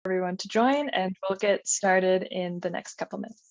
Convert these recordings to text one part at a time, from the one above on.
Everyone to join, and we'll get started in the next couple minutes.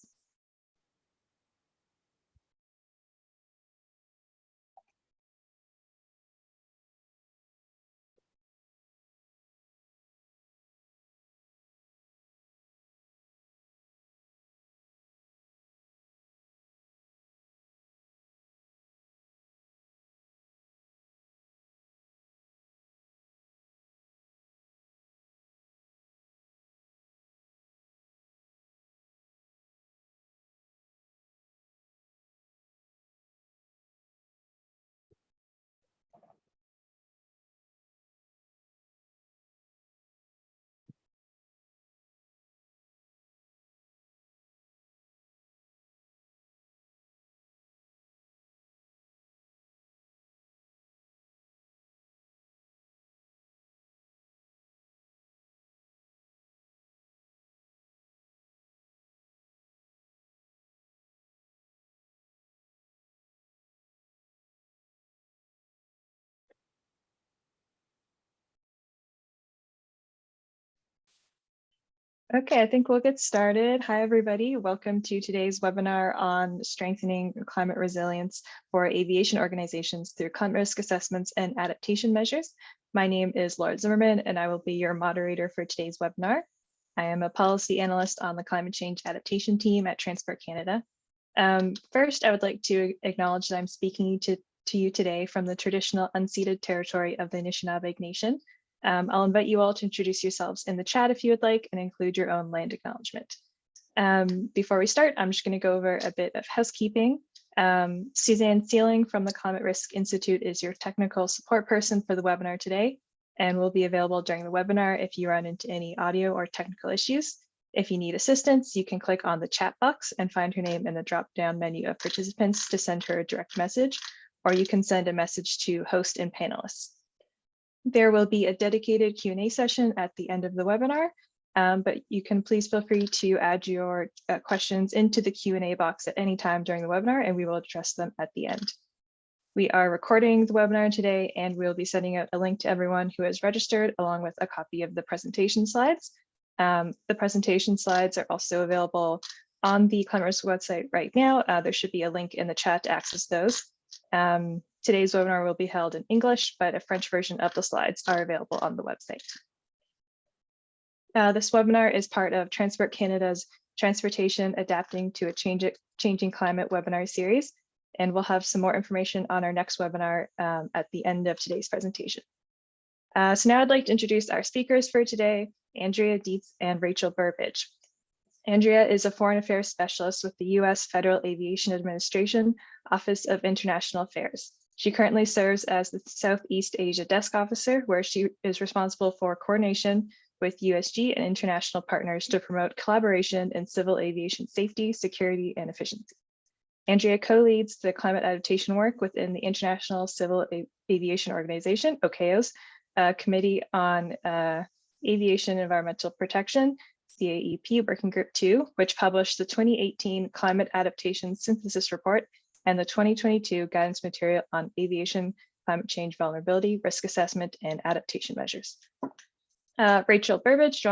Okay, I think we'll get started. Hi, everybody. Welcome to today's webinar on strengthening climate resilience for aviation organizations through climate risk assessments and adaptation measures. My name is Laura Zimmerman, and I will be your moderator for today's webinar. I am a policy analyst on the climate change adaptation team at Transport Canada. First, I would like to acknowledge that I'm speaking to you today from the traditional unceded territory of the Anishinaabe Nation. I'll invite you all to introduce yourselves in the chat if you would like and include your own land acknowledgement. Before we start, I'm just going to go over a bit of housekeeping. Suzanne Sealing from the Climate Risk Institute is your technical support person for the webinar today and will be available during the webinar if you run into any audio or technical issues. If you need assistance, you can click on the chat box and find her name in the drop-down menu of participants to send her a direct message, or you can send a message to host and panelists. There will be a dedicated Q&A session at the end of the webinar, but you can please feel free to add your questions into the Q&A box at any time during the webinar, and we will address them at the end. We are recording the webinar today, and we'll be sending out a link to everyone who has registered, along with a copy of the presentation slides. The presentation slides are also available on the Climate Risk website right now. There should be a link in the chat to access those. Today's webinar will be held in English, but a French version of the slides are available on the website. This webinar is part of Transport Canada's Transportation Adapting to a Changing Climate webinar series, and we'll have some more information on our next webinar at the end of today's presentation. So now I'd like to introduce our speakers for today, Andrea, Deitz, and Rachel Burbidge. Andrea is a foreign affairs specialist with the U.S. Federal Aviation Administration Office of International Affairs. She currently serves as the Southeast Asia Desk Officer, where she is responsible for coordination with USG and international partners to promote collaboration in civil aviation safety, security, and efficiency. Andrea co-leads the climate adaptation work within the International Civil Aviation Organization, ICAO's Committee on Aviation Environmental Protection, CAEP Working Group 2, which published the 2018 Climate Adaptation Synthesis Report and the 2022 Guidance Material on Aviation Climate Change Vulnerability, Risk Assessment, and Adaptation Measures. Rachel Burbidge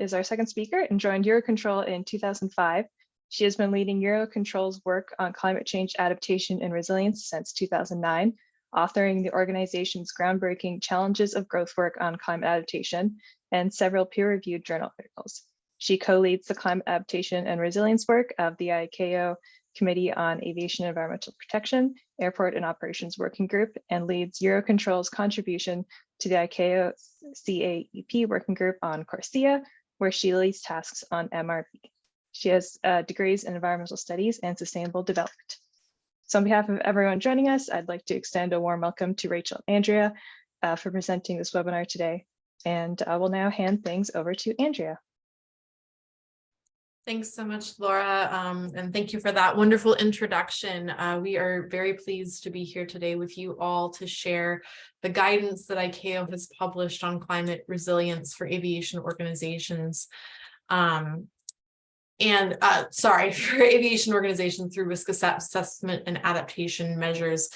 is our second speaker and joined Eurocontrol in 2005. She has been leading Eurocontrol's work on climate change adaptation and resilience since 2009, authoring the organization's groundbreaking Challenges of Growth work on climate adaptation and several peer-reviewed journal articles. She co-leads the climate adaptation and resilience work of the ICAO Committee on Aviation Environmental Protection, Airport and Operations Working Group, and leads Eurocontrol's contribution to the ICAO CAEP Working Group on CORSIA, where she leads tasks on MRV. She has degrees in environmental studies and sustainable development. So on behalf of everyone joining us, I'd like to extend a warm welcome to Rachel and Andrea for presenting this webinar today. And I will now hand things over to Andrea. Thanks so much, Laura, and thank you for that wonderful introduction. We are very pleased to be here today with you all to share the guidance that ICAO has published on climate resilience for aviation organizations. For aviation organizations through risk assessment and adaptation measures.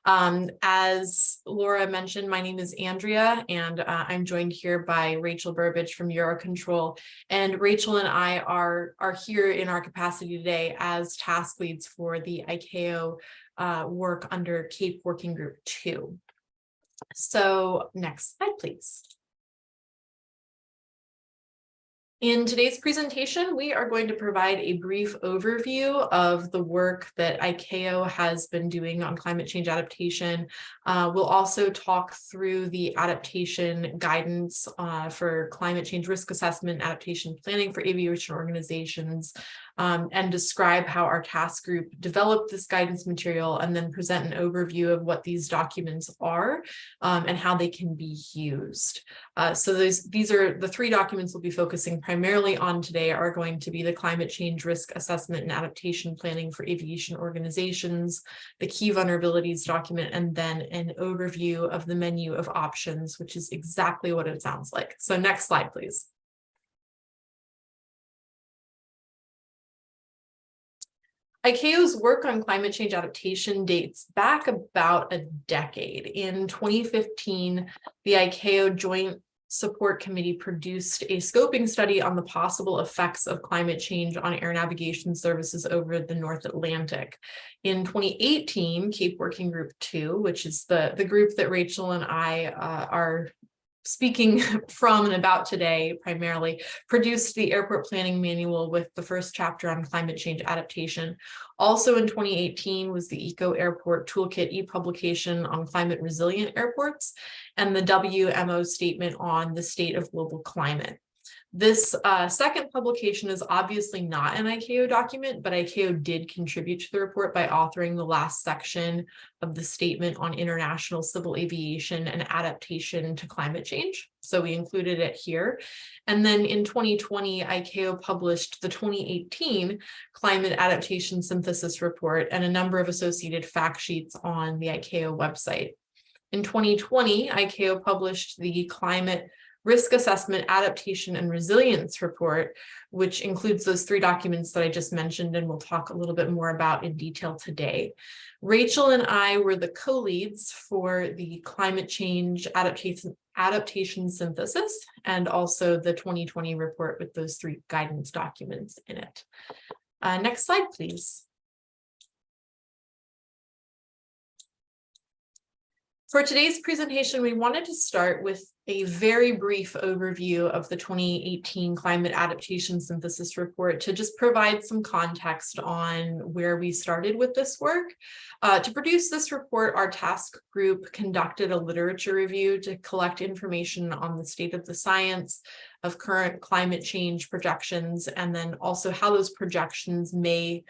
As Laura mentioned, my name is Andrea, and I'm joined here by Rachel Burbidge from Eurocontrol. And Rachel and I are here in our capacity today as task leads for the ICAO work under CAPE Working Group 2. So next slide, please. In today's presentation, we are going to provide a brief overview of the work that ICAO has been doing on climate change adaptation. We'll also talk through the adaptation guidance for climate change risk assessment, adaptation planning for aviation organizations, and describe how our task group developed this guidance material, and then present an overview of what these documents are and how they can be used. So these are the three documents we'll be focusing primarily on today are going to be the climate change risk assessment and adaptation planning for aviation organizations, the key vulnerabilities document, and then an overview of the menu of options, which is exactly what it sounds like. So next slide, please. ICAO's work on climate change adaptation dates back about a decade. In 2015, the ICAO Joint Support Committee produced a scoping study on the possible effects of climate change on air navigation services over the North Atlantic. In 2018, CAPE Working Group 2, which is the group that Rachel and I are speaking from and about today, primarily produced the airport planning manual with the first chapter on climate change adaptation. Also in 2018 was the Eco Airport Toolkit e-publication on climate resilient airports and the WMO statement on the state of global climate. This second publication is obviously not an ICAO document, but ICAO did contribute to the report by authoring the last section of the statement on international civil aviation and adaptation to climate change. So we included it here. And then in 2020, ICAO published the 2018 Climate Adaptation Synthesis Report and a number of associated fact sheets on the ICAO website. In 2020, ICAO published the Climate Risk Assessment, Adaptation, and Resilience Report, which includes those three documents that I just mentioned, and we'll talk a little bit more about in detail today. Rachel and I were the co-leads for the Climate Change Adaptation Synthesis, and also the 2020 report with those three guidance documents in it. Next slide, please. For today's presentation, we wanted to start with a very brief overview of the 2018 Climate Adaptation Synthesis Report to just provide some context on where we started with this work. To produce this report, our task group conducted a literature review to collect information on the state of the science of current climate change projections, and then also how those projections may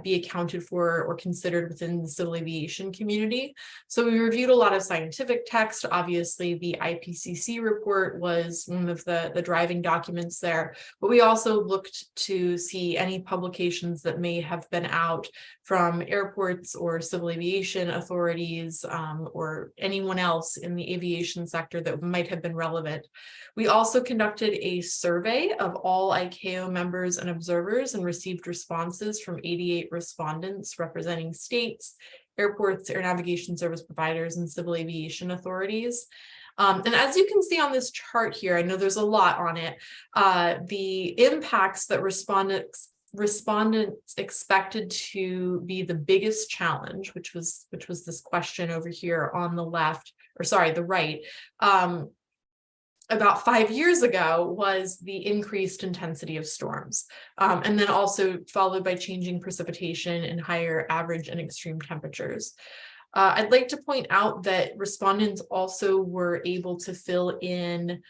be accounted for or considered within the civil aviation community. So we reviewed a lot of scientific text. Obviously, the IPCC report was one of the driving documents there, but we also looked to see any publications that may have been out from airports or civil aviation authorities or anyone else in the aviation sector that might have been relevant. We also conducted a survey of all ICAO members and observers and received responses from 88 respondents representing states, airports, air navigation service providers, and civil aviation authorities. And as you can see on this chart here, I know there's a lot on it, the impacts that respondents expected to be the biggest challenge, which was this question over here on the left, or sorry, the right, about 5 years ago, was the increased intensity of storms, and then also followed by changing precipitation and higher average and extreme temperatures. I'd like to point out that respondents also were able to fill in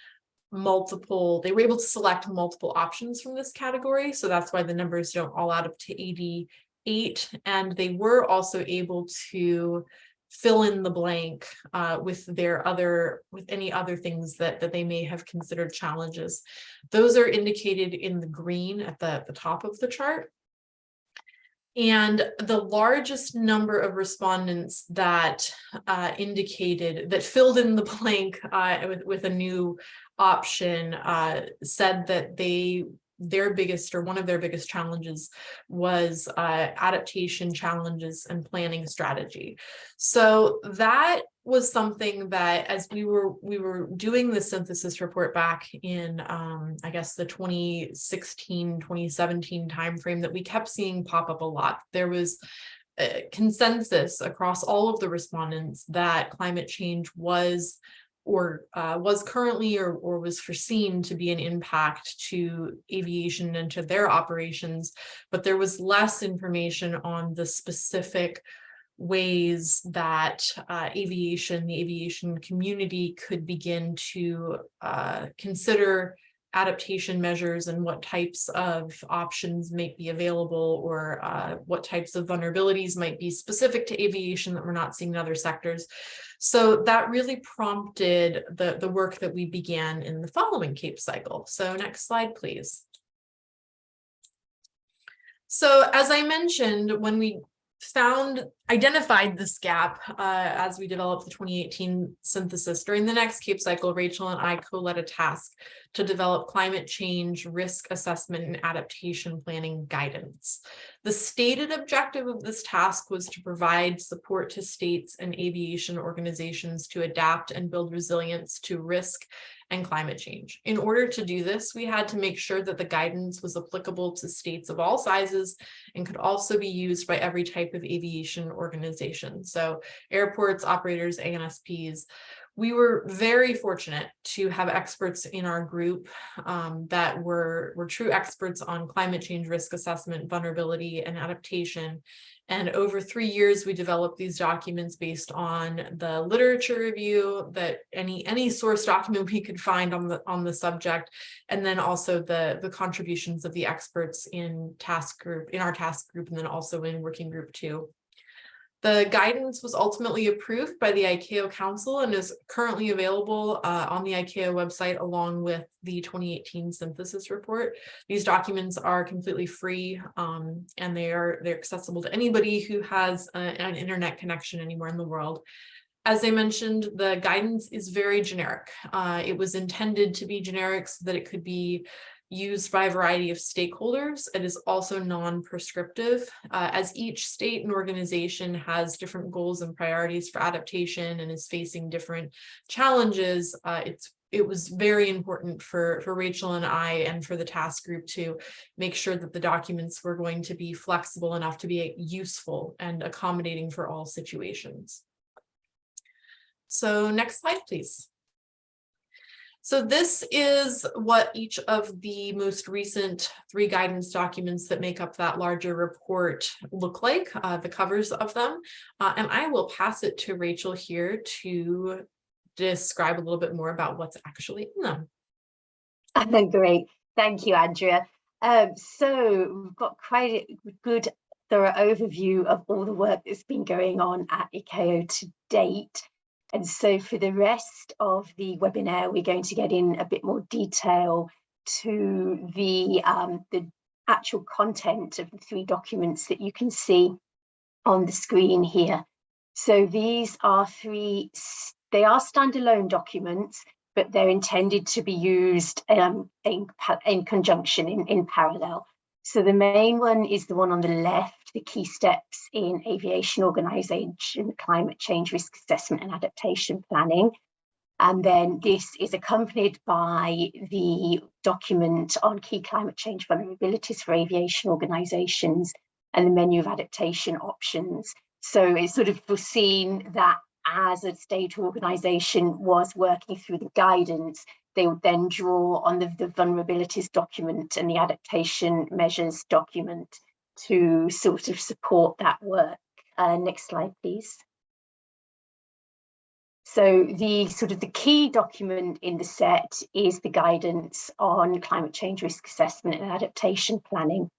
they were able to select multiple options from this category. So that's why the numbers don't all add up to 88. And they were also able to fill in the blank with any other things that they may have considered challenges. Those are indicated in the green at the top of the chart. And the largest number of respondents that filled in the blank with a new option said that they their biggest, or one of their biggest challenges was adaptation challenges and planning strategy. So that was something that, as we were doing the synthesis report back in I guess the 2016, 2017 timeframe, that we kept seeing pop up a lot. There was a consensus across all of the respondents that climate change was currently or was foreseen to be an impact to aviation and to their operations, but there was less information on the specific ways that the aviation community could begin to consider adaptation measures and what types of options might be available, or what types of vulnerabilities might be specific to aviation that we're not seeing in other sectors. So that really prompted the work that we began in the following CAPE cycle. So next slide, please. So as I mentioned, when we identified this gap as we developed the 2018 synthesis, during the next CAPE cycle, Rachel and I co-led a task to develop climate change risk assessment and adaptation planning guidance. The stated objective of this task was to provide support to states and aviation organizations to adapt and build resilience to risk and climate change. In order to do this, we had to make sure that the guidance was applicable to states of all sizes and could also be used by every type of aviation organization. So airports, operators, ANSPs. We were very fortunate to have experts in our group that were true experts on climate change risk assessment, vulnerability, and adaptation. And over 3 years, we developed these documents based on the literature review, that any source document we could find on the subject, and then also the contributions of the experts in our task group, and then also in working group 2. The guidance was ultimately approved by the ICAO Council and is currently available on the ICAO website, along with the 2018 synthesis report. These documents are completely free, and they're accessible to anybody who has an internet connection anywhere in the world. As I mentioned, the guidance is very generic. It was intended to be generic so that it could be used by a variety of stakeholders. It is also non-prescriptive, as each state and organization has different goals and priorities for adaptation and is facing different challenges. It was very important for Rachel and I, and for the task group, to make sure that the documents were going to be flexible enough to be useful and accommodating for all situations. So next slide, please. So this is what each of the most recent 3 guidance documents that make up that larger report look like, the covers of them. And I will pass it to Rachel here to describe a little bit more about what's actually in them. Great. Thank you, Andrea. So we've got quite a good, thorough overview of all the work that's been going on at ICAO to date. And so for the rest of the webinar, we're going to get in a bit more detail to the actual content of the 3 documents that you can see on the screen here. So these are they are standalone documents, but they're intended to be used in conjunction, in parallel. So the main one is the one on the left, the key steps in aviation organization, climate change risk assessment and adaptation planning. And then this is accompanied by the document on key climate change vulnerabilities for aviation organizations and the menu of adaptation options. So it's sort of foreseen that as a state organization was working through the guidance, they would then draw on the vulnerabilities document and the adaptation measures document to sort of support that work. Next slide, please. So the key document in the set is the guidance on climate change risk assessment and adaptation planning.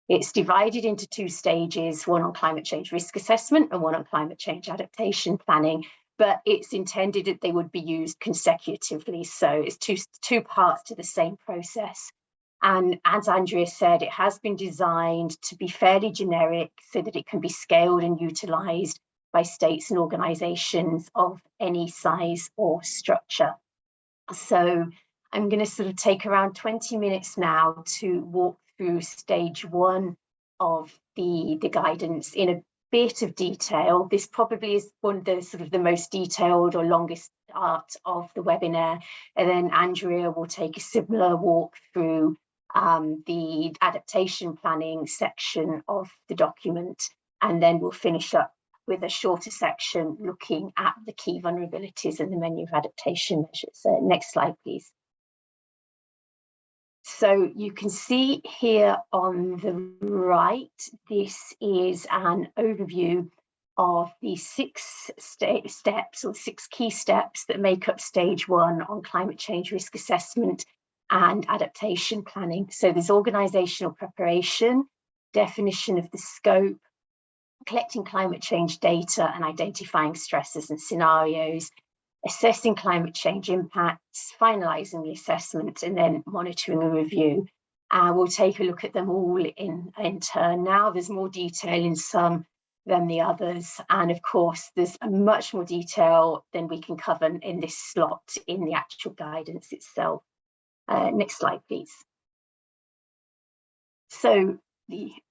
It's divided into 2 stages, one on climate change risk assessment and one on climate change adaptation planning, but it's intended that they would be used consecutively. So it's two parts to the same process. And as Andrea said, it has been designed to be fairly generic so that it can be scaled and utilised by states and organisations of any size or structure. So I'm going to sort of take around 20 minutes now to walk through stage 1 of the guidance in a bit of detail. This probably is one of the sort of the most detailed or longest part of the webinar. And then Andrea will take a similar walk through the adaptation planning section of the document. And then we'll finish up with a shorter section looking at the key vulnerabilities and the menu of adaptation measures. Next slide, please. So you can see here on the right, this is an overview of the 6 steps or 6 key steps that make up stage 1 on climate change risk assessment and adaptation planning. So there's organisational preparation, definition of the scope, collecting climate change data and identifying stresses and scenarios, assessing climate change impacts, finalising the assessment, and then monitoring and review. We'll take a look at them all in turn now. There's more detail in some than the others. And of course, there's much more detail than we can cover in this slot in the actual guidance itself. Next slide, please. So key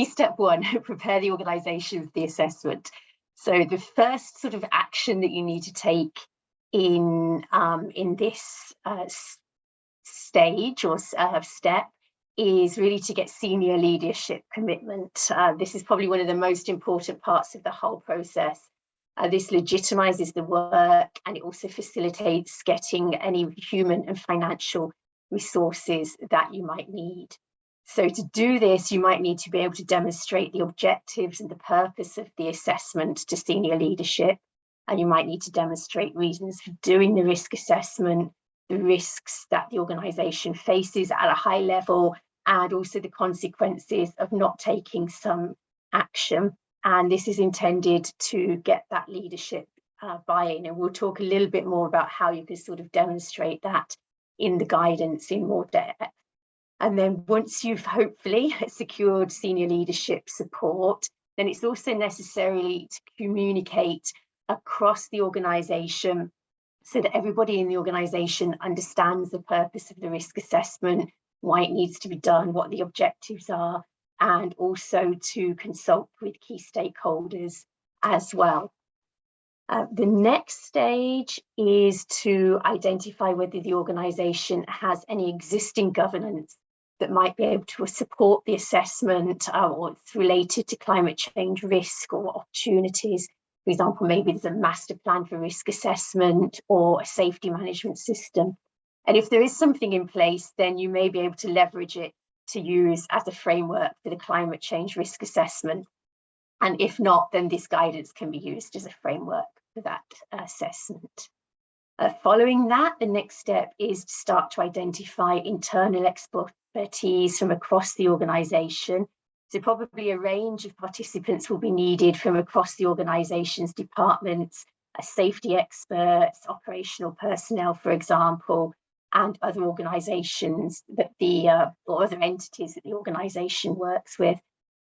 step 1, prepare the organisation for the assessment. So the first sort of action that you need to take in this stage or step is really to get senior leadership commitment. This is probably one of the most important parts of the whole process. This legitimizes the work, and it also facilitates getting any human and financial resources that you might need. So to do this, you might need to be able to demonstrate the objectives and the purpose of the assessment to senior leadership. And you might need to demonstrate reasons for doing the risk assessment, the risks that the organisation faces at a high level, and also the consequences of not taking some action. And this is intended to get that leadership buy-in. And we'll talk a little bit more about how you can sort of demonstrate that in the guidance in more depth. And then once you've hopefully secured senior leadership support, then it's also necessary to communicate across the organisation so that everybody in the organisation understands the purpose of the risk assessment, why it needs to be done, what the objectives are, and also to consult with key stakeholders as well. The next stage is to identify whether the organisation has any existing governance that might be able to support the assessment or it's related to climate change risk or opportunities. For example, maybe there's a master plan for risk assessment or a safety management system. And if there is something in place, then you may be able to leverage it to use as a framework for the climate change risk assessment. And if not, then this guidance can be used as a framework for that assessment. Following that, the next step is to start to identify internal expertise from across the organisation. So probably a range of participants will be needed from across the organisation's departments, safety experts, operational personnel, for example, and other organisations that or other entities that the organisation works with.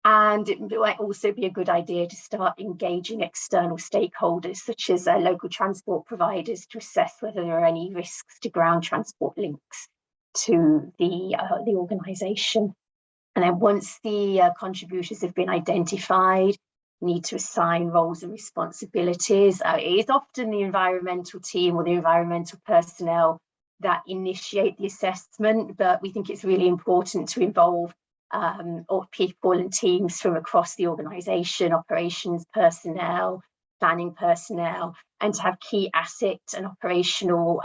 And it might also be a good idea to start engaging external stakeholders, such as local transport providers, to assess whether there are any risks to ground transport links to the organisation. And then once the contributors have been identified, need to assign roles and responsibilities. It is often the environmental team or the environmental personnel that initiate the assessment, but we think it's really important to involve or people and teams from across the organisation, operations personnel, planning personnel, and to have key asset and operational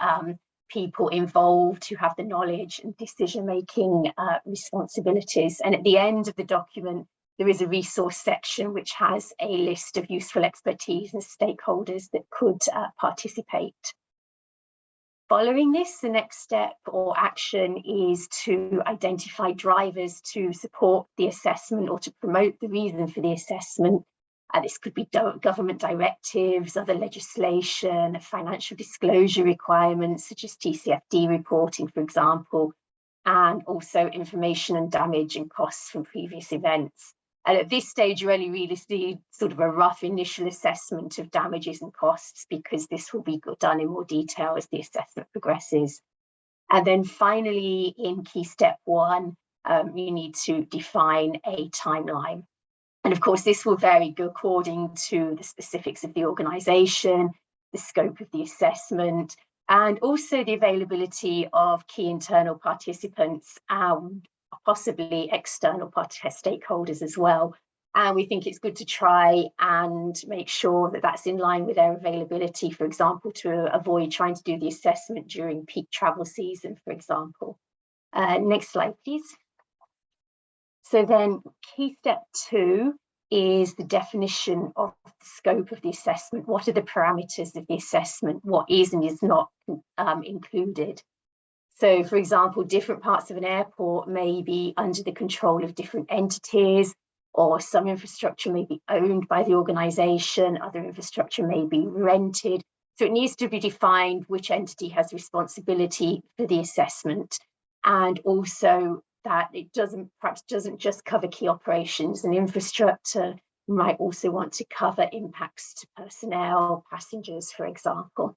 people involved who have the knowledge and decision-making responsibilities. And at the end of the document, there is a resource section which has a list of useful expertise and stakeholders that could participate. Following this, the next step or action is to identify drivers to support the assessment or to promote the reason for the assessment. This could be government directives, other legislation, financial disclosure requirements such as TCFD reporting, for example, and also information on damage and costs from previous events. And at this stage, you only really see sort of a rough initial assessment of damages and costs, because this will be done in more detail as the assessment progresses. And then finally, in key step 1, you need to define a timeline. And of course, this will vary according to the specifics of the organisation, the scope of the assessment, and also the availability of key internal participants and possibly external stakeholders as well. And we think it's good to try and make sure that that's in line with their availability, for example, to avoid trying to do the assessment during peak travel season, for example. Next slide, please. So then key step 2 is the definition of the scope of the assessment. What are the parameters of the assessment? What is and is not included? So, for example, different parts of an airport may be under the control of different entities, or some infrastructure may be owned by the organisation, other infrastructure may be rented. So it needs to be defined which entity has responsibility for the assessment, and also that it perhaps doesn't just cover key operations and infrastructure. You might also want to cover impacts to personnel, passengers, for example.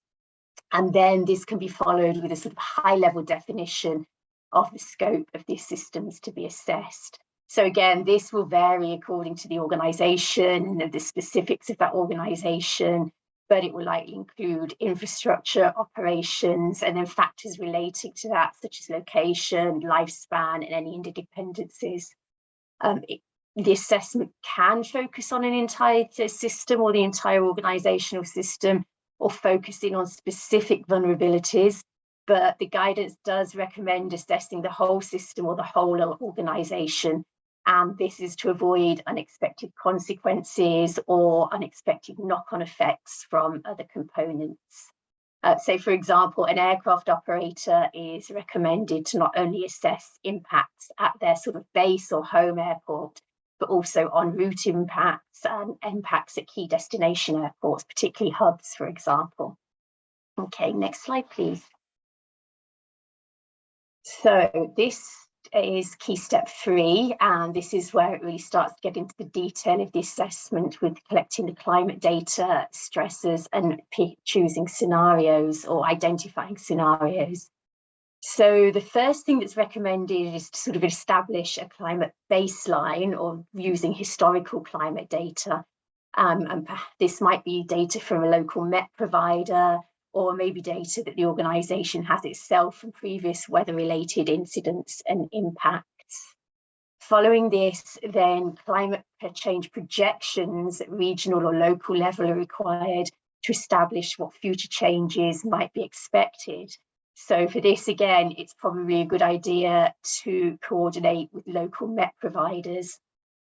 And then this can be followed with a sort of high-level definition of the scope of the systems to be assessed. So again, this will vary according to the organisation and the specifics of that organisation, but it will likely include infrastructure, operations, and then factors relating to that, such as location, lifespan, and any interdependencies. The assessment can focus on an entire system or the entire organisational system, or focusing on specific vulnerabilities, but the guidance does recommend assessing the whole system or the whole organisation. And this is to avoid unexpected consequences or unexpected knock-on effects from other components. So, for example, an aircraft operator is recommended to not only assess impacts at their sort of base or home airport, but also en route impacts and impacts at key destination airports, particularly hubs, for example. Okay, next slide, please. So this is key step 3, and this is where it really starts to get into the detail of the assessment, with collecting the climate data, stresses, and choosing scenarios or identifying scenarios. So the first thing that's recommended is to sort of establish a climate baseline, or using historical climate data. And this might be data from a local Met provider, or maybe data that the organisation has itself from previous weather-related incidents and impacts. Following this, then climate change projections at regional or local level are required to establish what future changes might be expected. So for this, again, it's probably a good idea to coordinate with local Met providers.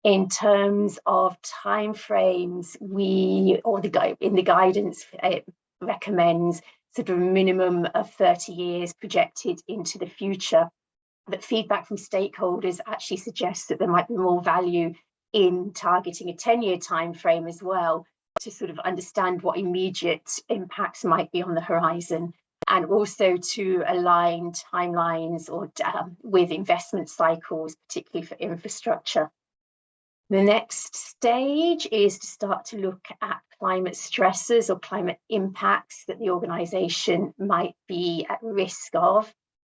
In terms of timeframes, in the guidance, it recommends sort of a minimum of 30 years projected into the future. But feedback from stakeholders actually suggests that there might be more value in targeting a 10-year timeframe as well, to sort of understand what immediate impacts might be on the horizon, and also to align timelines or with investment cycles, particularly for infrastructure. The next stage is to start to look at climate stresses or climate impacts that the organisation might be at risk of.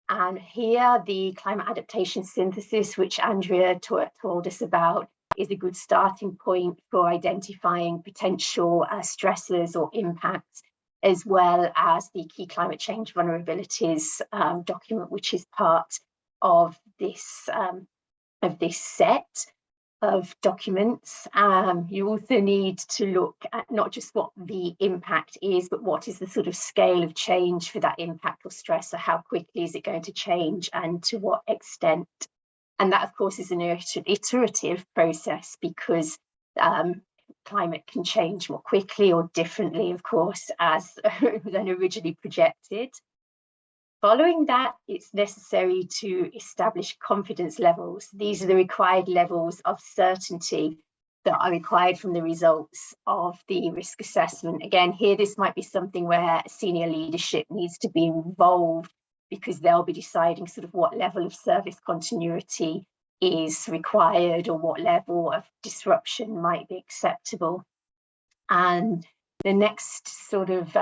And here, the climate adaptation synthesis, which Andrea told us about, is a good starting point for identifying potential stresses or impacts, as well as the key climate change vulnerabilities document, which is part of this set of documents. You also need to look at not just what the impact is, but what is the sort of scale of change for that impact or stress, or how quickly is it going to change and to what extent. And that, of course, is an iterative process, because climate can change more quickly or differently, of course, than originally projected. Following that, it's necessary to establish confidence levels. These are the required levels of certainty that are required from the results of the risk assessment. Again, here, this might be something where senior leadership needs to be involved, because they'll be deciding sort of what level of service continuity is required or what level of disruption might be acceptable. And the next sort of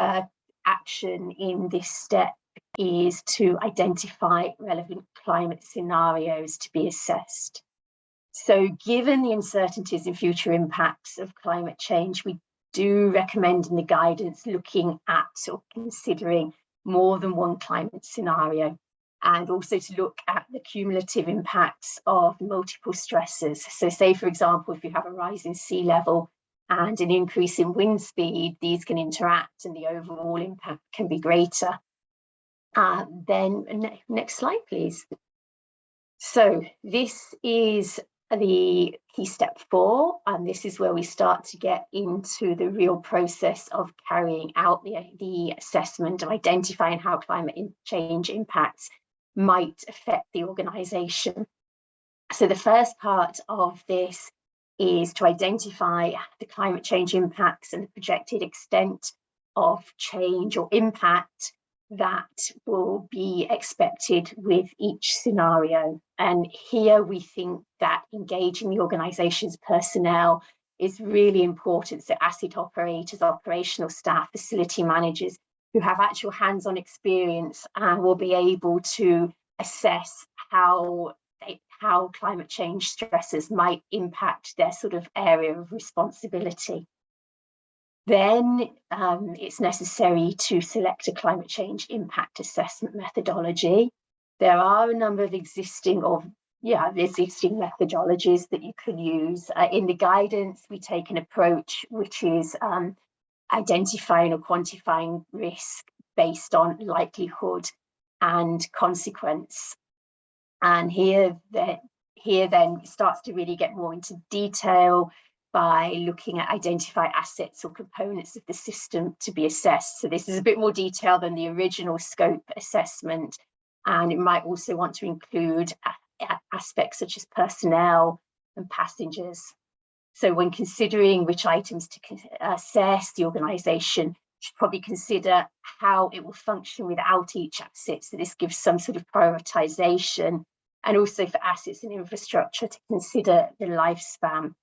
action in this step is to identify relevant climate scenarios to be assessed. So given the uncertainties in future impacts of climate change, we do recommend in the guidance looking at or considering more than one climate scenario, and also to look at the cumulative impacts of multiple stressors. So say, for example, if you have a rise in sea level and an increase in wind speed, these can interact and the overall impact can be greater. Then next slide, please. So this is the key step 4, and this is where we start to get into the real process of carrying out the assessment of identifying how climate change impacts might affect the organisation. So the first part of this is to identify the climate change impacts and the projected extent of change or impact that will be expected with each scenario. And here we think that engaging the organisation's personnel is really important. So asset operators, operational staff, facility managers who have actual hands-on experience and will be able to assess how climate change stresses might impact their sort of area of responsibility. Then it's necessary to select a climate change impact assessment methodology. There are a number of existing methodologies that you can use. In the guidance, we take an approach which is identifying or quantifying risk based on likelihood and consequence. And here then it starts to really get more into detail by looking at identify assets or components of the system to be assessed. So this is a bit more detail than the original scope assessment, and it might also want to include aspects such as personnel and passengers. So when considering which items to assess, the organisation should probably consider how it will function without each asset. So this gives some sort of prioritisation, and also for assets and infrastructure to consider the lifespan.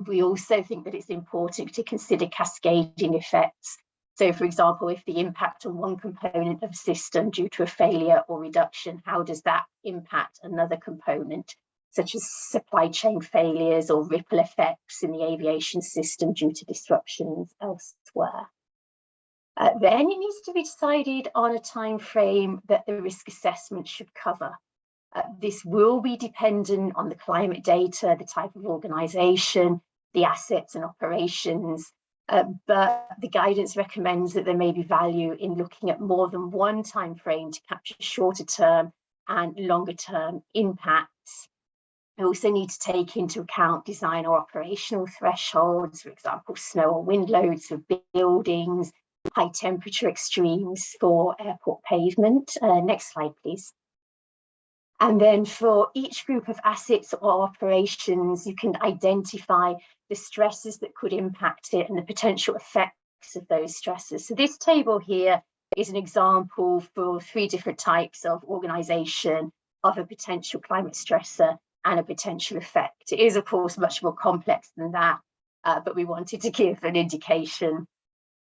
We also think that it's important to consider cascading effects. So, for example, if the impact on one component of a system due to a failure or reduction, how does that impact another component, such as supply chain failures or ripple effects in the aviation system due to disruptions elsewhere? Then it needs to be decided on a time frame that the risk assessment should cover. This will be dependent on the climate data, the type of organisation, the assets and operations, but the guidance recommends that there may be value in looking at more than one time frame to capture shorter term and longer term impacts. We also need to take into account design or operational thresholds, for example, snow or wind loads for buildings, high temperature extremes for airport pavement. Next slide, please. And then for each group of assets or operations, you can identify the stresses that could impact it and the potential effects of those stresses. So this table here is an example for 3 different types of organisation of a potential climate stressor and a potential effect. It is, of course, much more complex than that, but we wanted to give an indication.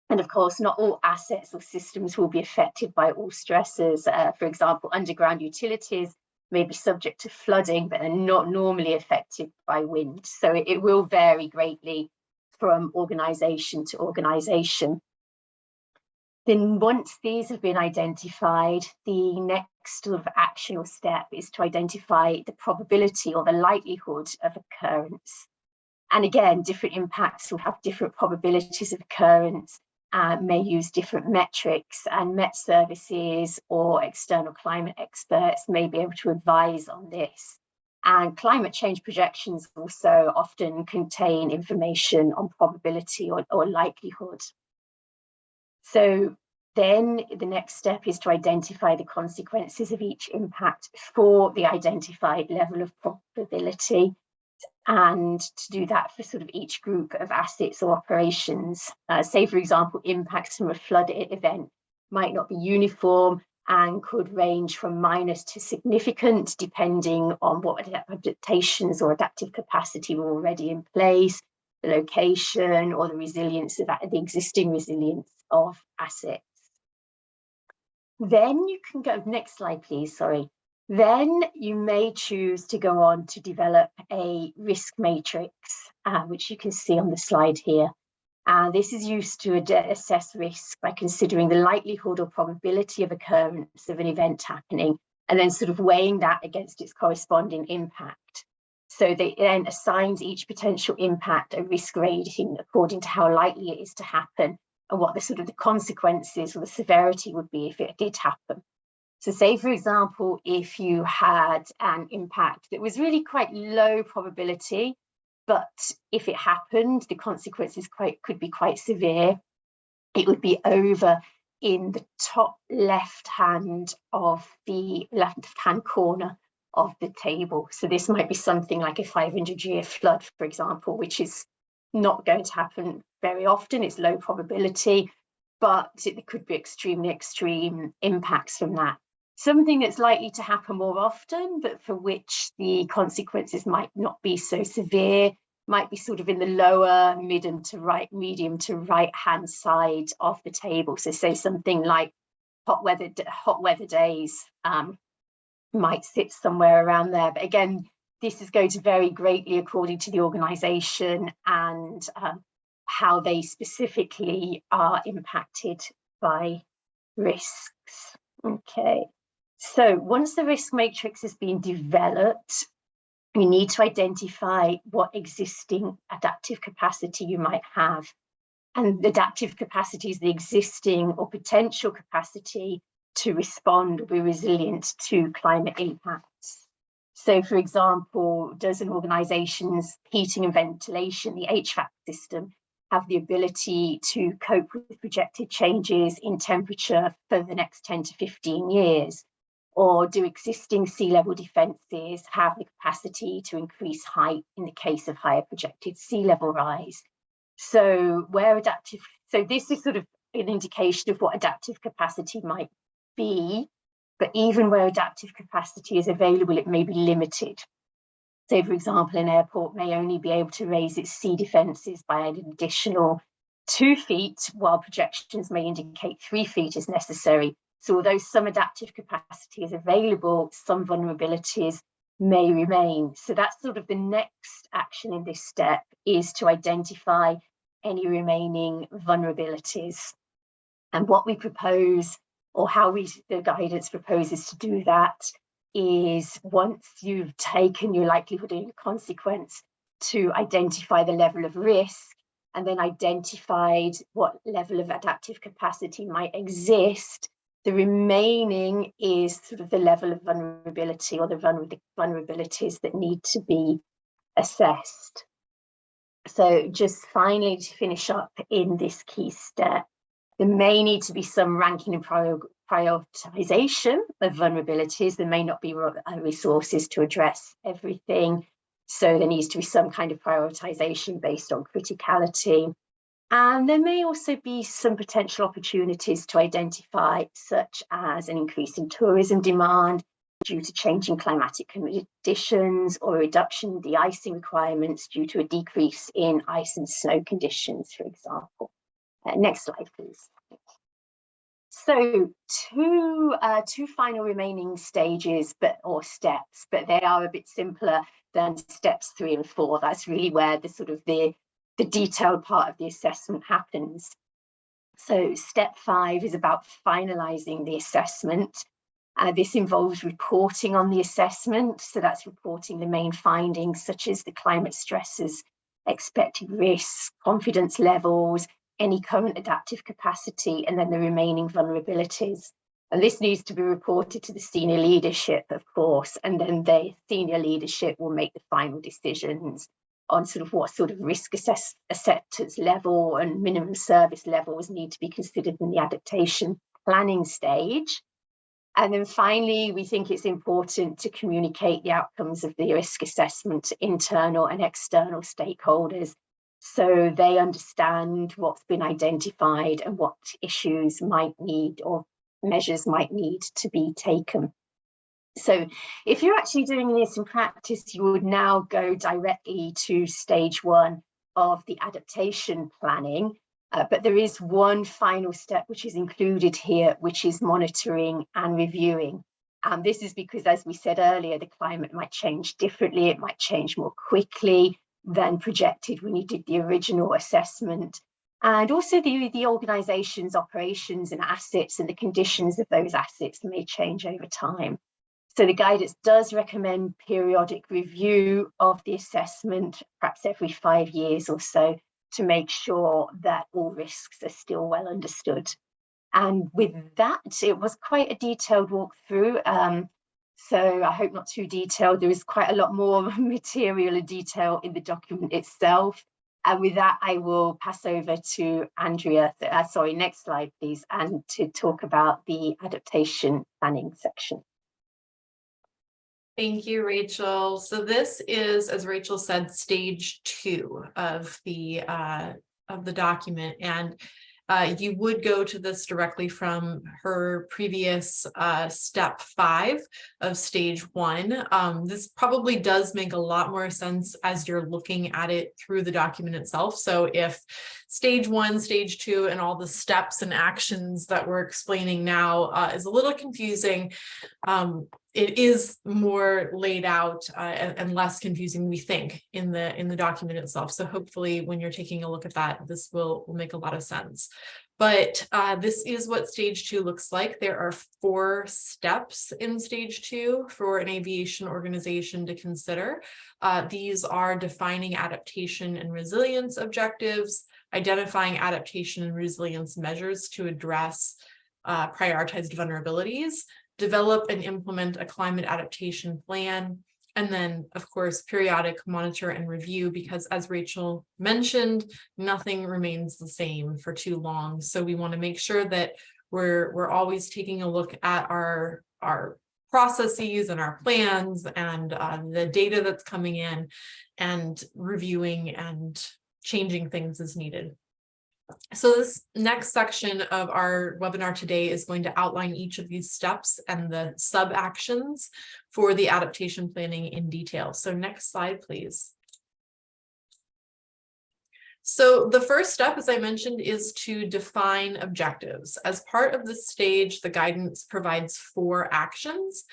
And of course, not all assets or systems will be affected by all stresses. For example, underground utilities may be subject to flooding, but are not normally affected by wind. So it will vary greatly from organisation to organisation. Then once these have been identified, the next sort of action or step is to identify the probability or the likelihood of occurrence. And again, different impacts will have different probabilities of occurrence, may use different metrics, and Met services or external climate experts may be able to advise on this. And climate change projections also often contain information on probability or likelihood. So then the next step is to identify the consequences of each impact for the identified level of probability, and to do that for sort of each group of assets or operations. Say, for example, impacts from a flood event might not be uniform, and could range from minor to significant, depending on what adaptations or adaptive capacity were already in place, the location, or the resilience of the existing resilience of assets. Then you can go, next slide, please, sorry. Then you may choose to go on to develop a risk matrix, which you can see on the slide here. This is used to assess risk by considering the likelihood or probability of occurrence of an event happening, and then sort of weighing that against its corresponding impact. So they then assigns each potential impact a risk rating according to how likely it is to happen and what the sort of the consequences or the severity would be if it did happen. So say, for example, if you had an impact that was really quite low probability, but if it happened, the consequences could be quite severe. It would be over in the top left-hand corner of the table. So this might be something like a 500-year flood, for example, which is not going to happen very often. It's low probability, but it could be extremely extreme impacts from that. Something that's likely to happen more often, but for which the consequences might not be so severe, might be sort of in the lower, medium to right-hand side of the table. So say something like hot weather days might sit somewhere around there. But again, this is going to vary greatly according to the organisation and how they specifically are impacted by risks. Okay. So once the risk matrix has been developed, we need to identify what existing adaptive capacity you might have. And adaptive capacity is the existing or potential capacity to respond or be resilient to climate impacts. So for example, does an organisation's heating and ventilation, the HVAC system, have the ability to cope with projected changes in temperature for the next 10 to 15 years? Or do existing sea level defences have the capacity to increase height in the case of higher projected sea level rise? So this is sort of an indication of what adaptive capacity might be, but even where adaptive capacity is available, it may be limited. So for example, an airport may only be able to raise its sea defences by an additional 2 feet, while projections may indicate 3 feet is necessary. So although some adaptive capacity is available, some vulnerabilities may remain. So that's sort of the next action in this step, is to identify any remaining vulnerabilities. And what we propose, or how the guidance proposes to do that, is once you've taken your likelihood and consequence to identify the level of risk, and then identified what level of adaptive capacity might exist, the remaining is sort of the level of vulnerability or the vulnerabilities that need to be assessed. So just finally, to finish up in this key step, there may need to be some ranking and prioritization of vulnerabilities. There may not be resources to address everything. So there needs to be some kind of prioritization based on criticality. And there may also be some potential opportunities to identify, such as an increase in tourism demand due to changing climatic conditions, or a reduction in de-icing requirements due to a decrease in ice and snow conditions, for example. Next slide, please. So two final remaining stages, or steps, but they are a bit simpler than steps 3 and 4. That's really where the detailed part of the assessment happens. So step 5 is about finalising the assessment. This involves reporting on the assessment. So that's reporting the main findings, such as the climate stresses, expected risks, confidence levels, any current adaptive capacity, and then the remaining vulnerabilities. And this needs to be reported to the senior leadership, of course, and then the senior leadership will make the final decisions on what sort of risk acceptance level and minimum service levels need to be considered in the adaptation planning stage. And then finally, we think it's important to communicate the outcomes of the risk assessment to internal and external stakeholders, so they understand what's been identified and what issues might need or measures might need to be taken. So if you're actually doing this in practice, you would now go directly to stage 1 of the adaptation planning. But there is one final step which is included here, which is monitoring and reviewing. And this is because, as we said earlier, the climate might change differently. It might change more quickly than projected when you did the original assessment. And also the organization's operations and assets and the conditions of those assets may change over time. So the guidance does recommend periodic review of the assessment, perhaps every 5 years or so, to make sure that all risks are still well understood. And with that, it was quite a detailed walkthrough. So I hope not too detailed. There is quite a lot more material and detail in the document itself. And with that, I will pass over to Andrea. Sorry, next slide, please, and to talk about the adaptation planning section. Thank you, Rachel. So this is, as Rachel said, stage 2 of the document, and you would go to this directly from her previous step 5 of stage 1. This probably does make a lot more sense as you're looking at it through the document itself. So if stage 1, stage 2, and all the steps and actions that we're explaining now is a little confusing, it is more laid out and less confusing, we think, in the document itself. So hopefully when you're taking a look at that, this will make a lot of sense. But this is what stage 2 looks like. There are 4 steps in stage 2 for an aviation organization to consider. These are defining adaptation and resilience objectives, identifying adaptation and resilience measures to address prioritized vulnerabilities, develop and implement a climate adaptation plan, and then, of course, periodic monitor and review, because as Rachel mentioned, nothing remains the same for too long. So we want to make sure that we're always taking a look at our processes and our plans and the data that's coming in, and reviewing and changing things as needed. So this next section of our webinar today is going to outline each of these steps and the sub-actions for the adaptation planning in detail. So next slide, please. So the first step, as I mentioned, is to define objectives. As part of this stage, the guidance provides 4 actions: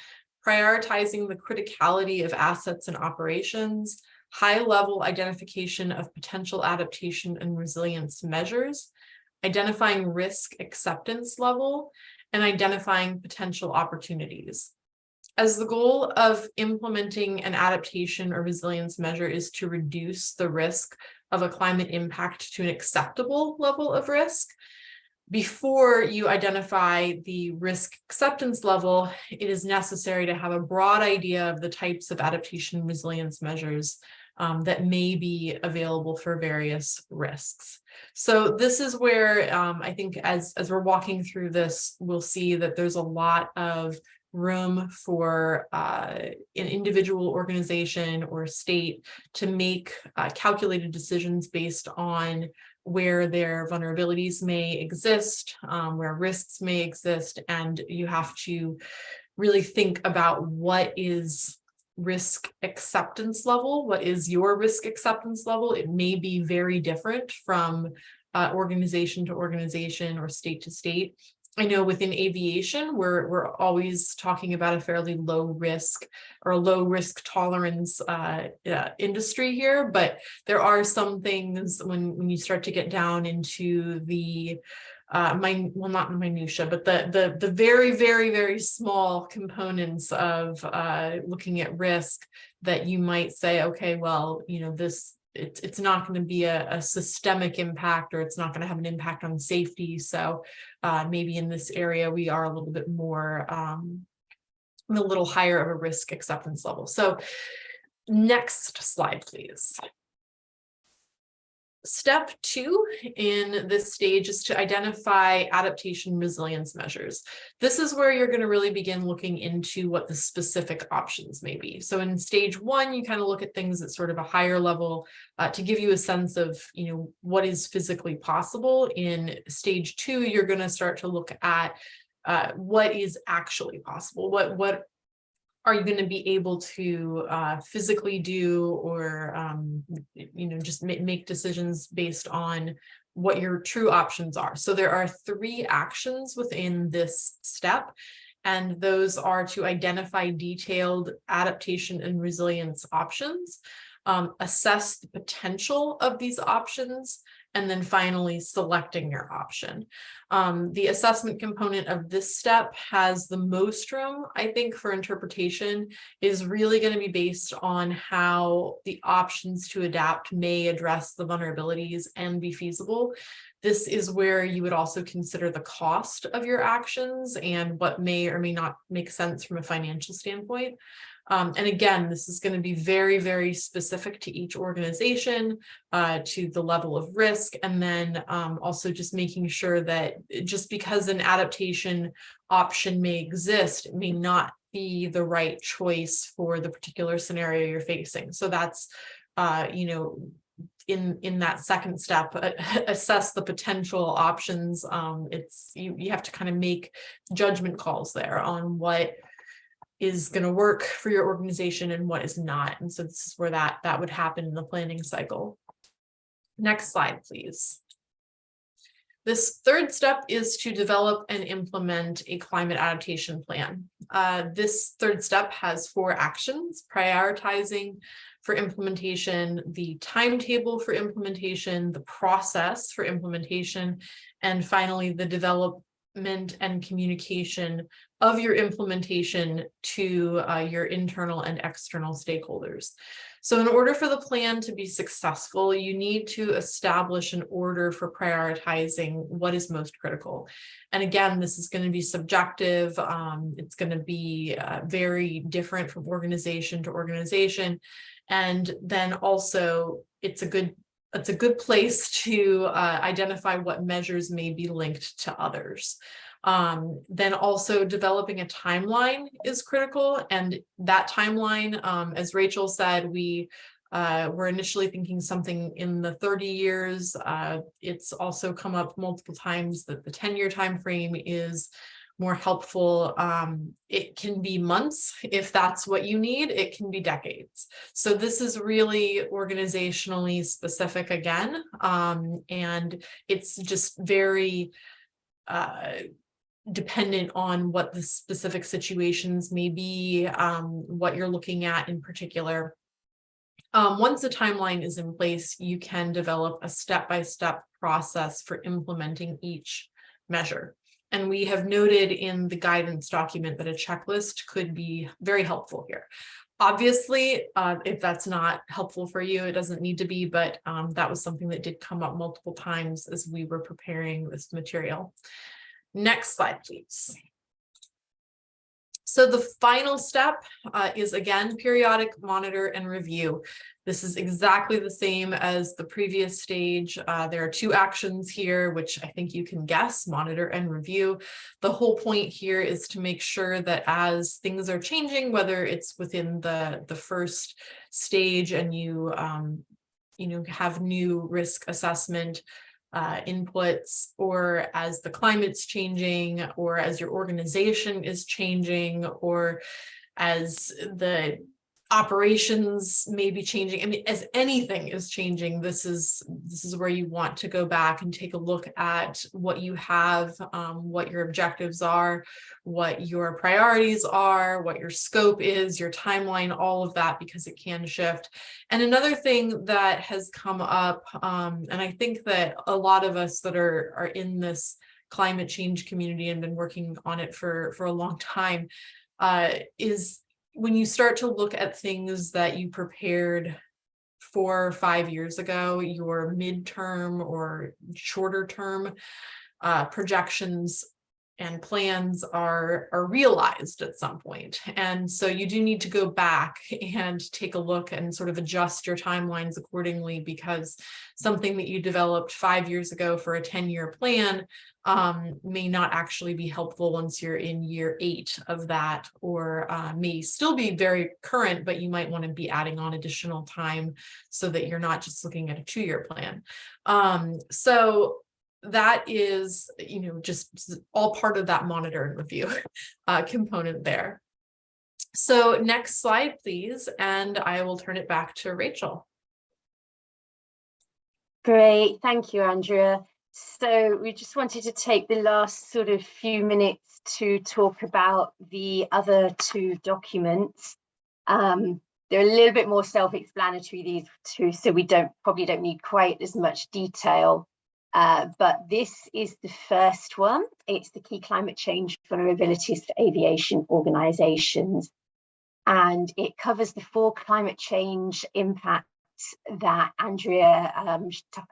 prioritizing the criticality of assets and operations, high-level identification of potential adaptation and resilience measures, identifying risk acceptance level, and identifying potential opportunities. As the goal of implementing an adaptation or resilience measure is to reduce the risk of a climate impact to an acceptable level of risk, before you identify the risk acceptance level, it is necessary to have a broad idea of the types of adaptation and resilience measures that may be available for various risks. So this is where I think as we're walking through this, we'll see that there's a lot of room for an individual organization or state to make calculated decisions based on where their vulnerabilities may exist, where risks may exist, and you have to really think about what is risk acceptance level. What is your risk acceptance level? It may be very different from organization to organization or state to state. I know within aviation, we're always talking about a fairly low risk or low risk tolerance industry here, but there are some things when you start to get down into the not minutia, but the very, very, very small components of looking at risk, that you might say, okay, well, it's not going to be a systemic impact, or it's not going to have an impact on safety. So maybe in this area, we are a little bit more, a little higher of a risk acceptance level. So next slide, please. Step 2 in this stage is to identify adaptation resilience measures. This is where you're going to really begin looking into what the specific options may be. So in stage 1, you kind of look at things at sort of a higher level to give you a sense of, what is physically possible. In stage 2, you're going to start to look at what is actually possible, what are you going to be able to physically do, or just make decisions based on what your true options are. So there are 3 actions within this step, and those are to identify detailed adaptation and resilience options, assess the potential of these options, and then finally selecting your option. The assessment component of this step has the most room, I think, for interpretation, is really going to be based on how the options to adapt may address the vulnerabilities and be feasible. This is where you would also consider the cost of your actions and what may or may not make sense from a financial standpoint. And again, this is going to be very, very specific to each organization, to the level of risk, and then also just making sure that just because an adaptation option may exist, it may not be the right choice for the particular scenario you're facing. So that's, in that second step, assess the potential options. It's you have to kind of make judgment calls there on what is going to work for your organization and what is not. And so this is where that would happen in the planning cycle. Next slide, please. This third step is to develop and implement a climate adaptation plan. This third step has 4 actions: prioritizing for implementation, the timetable for implementation, the process for implementation, and finally the development and communication of your implementation to your internal and external stakeholders. So in order for the plan to be successful, you need to establish an order for prioritizing what is most critical. And again, this is going to be subjective. It's going to be very different from organization to organization. And then also it's a good place to identify what measures may be linked to others. Then also developing a timeline is critical. And that timeline, as Rachel said, we were initially thinking something in the 30 years. It's also come up multiple times that the 10-year time frame is more helpful. It can be months if that's what you need. It can be decades. So this is really organizationally specific again. And it's just very dependent on what the specific situations may be, what you're looking at in particular. Once the timeline is in place, you can develop a step-by-step process for implementing each measure. And we have noted in the guidance document that a checklist could be very helpful here. Obviously, if that's not helpful for you, it doesn't need to be, but that was something that did come up multiple times as we were preparing this material. Next slide, please. So the final step is, again, periodic monitor and review. This is exactly the same as the previous stage. There are 2 actions here, which I think you can guess: monitor and review. The whole point here is to make sure that as things are changing, whether it's within the first stage and you have new risk assessment inputs, or as the climate's changing, or as your organization is changing, or as the operations may be changing. I mean, as anything is changing, this is where you want to go back and take a look at what you have, what your objectives are, what your priorities are, what your scope is, your timeline, all of that, because it can shift. And another thing that has come up, and I think that a lot of us that are in this climate change community and been working on it for a long time, is when you start to look at things that you prepared 4 or 5 years ago, your midterm or shorter term projections and plans are realized at some point. And so you do need to go back and take a look and sort of adjust your timelines accordingly, because something that you developed 5 years ago for a 10-year plan may not actually be helpful once you're in year 8 of that, or may still be very current, but you might want to be adding on additional time so that you're not just looking at a 2-year plan. So that is, just all part of that monitor and review component there. So next slide, please, and I will turn it back to Rachel. Great, thank you, Andrea. So we just wanted to take the last sort of few minutes to talk about the other two documents. They're a little bit more self-explanatory, these two, so we probably don't need quite as much detail. But this is the first one. It's the key climate change vulnerabilities for aviation organizations. And it covers the 4 climate change impacts that Andrea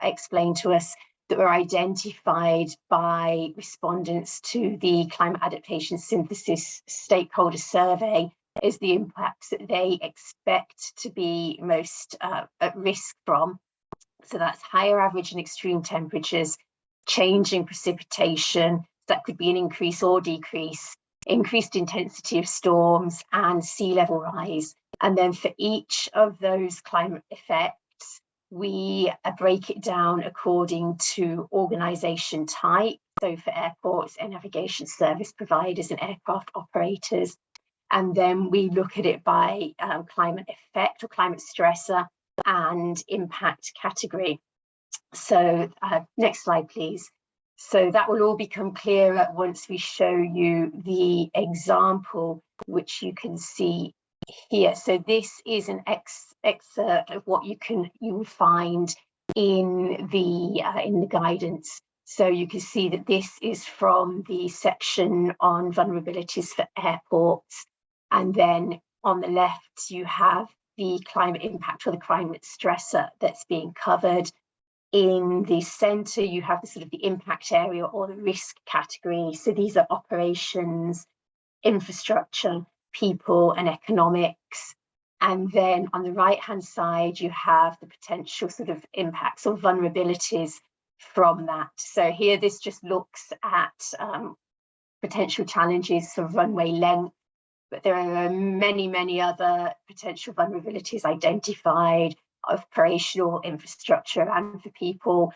explained to us that were identified by respondents to the Climate Adaptation Synthesis Stakeholder Survey as the impacts that they expect to be most at risk from. So that's higher average and extreme temperatures, changing precipitation, that could be an increase or decrease, increased intensity of storms, and sea level rise. And then for each of those climate effects, we break it down according to organization type. So for airports, air navigation service providers and aircraft operators. And then we look at it by climate effect or climate stressor and impact category. So next slide, please. So that will all become clearer once we show you the example, which you can see here. So this is an excerpt of what you will find in the guidance. So you can see that this is from the section on vulnerabilities for airports. And then on the left, you have the climate impact or the climate stressor that's being covered. In the center, you have the sort of the impact area or the risk category. So these are operations, infrastructure, people, and economics. And then on the right-hand side, you have the potential sort of impacts or vulnerabilities from that. So here, this just looks at potential challenges for runway length, but there are many, many other potential vulnerabilities identified of operational infrastructure and for people,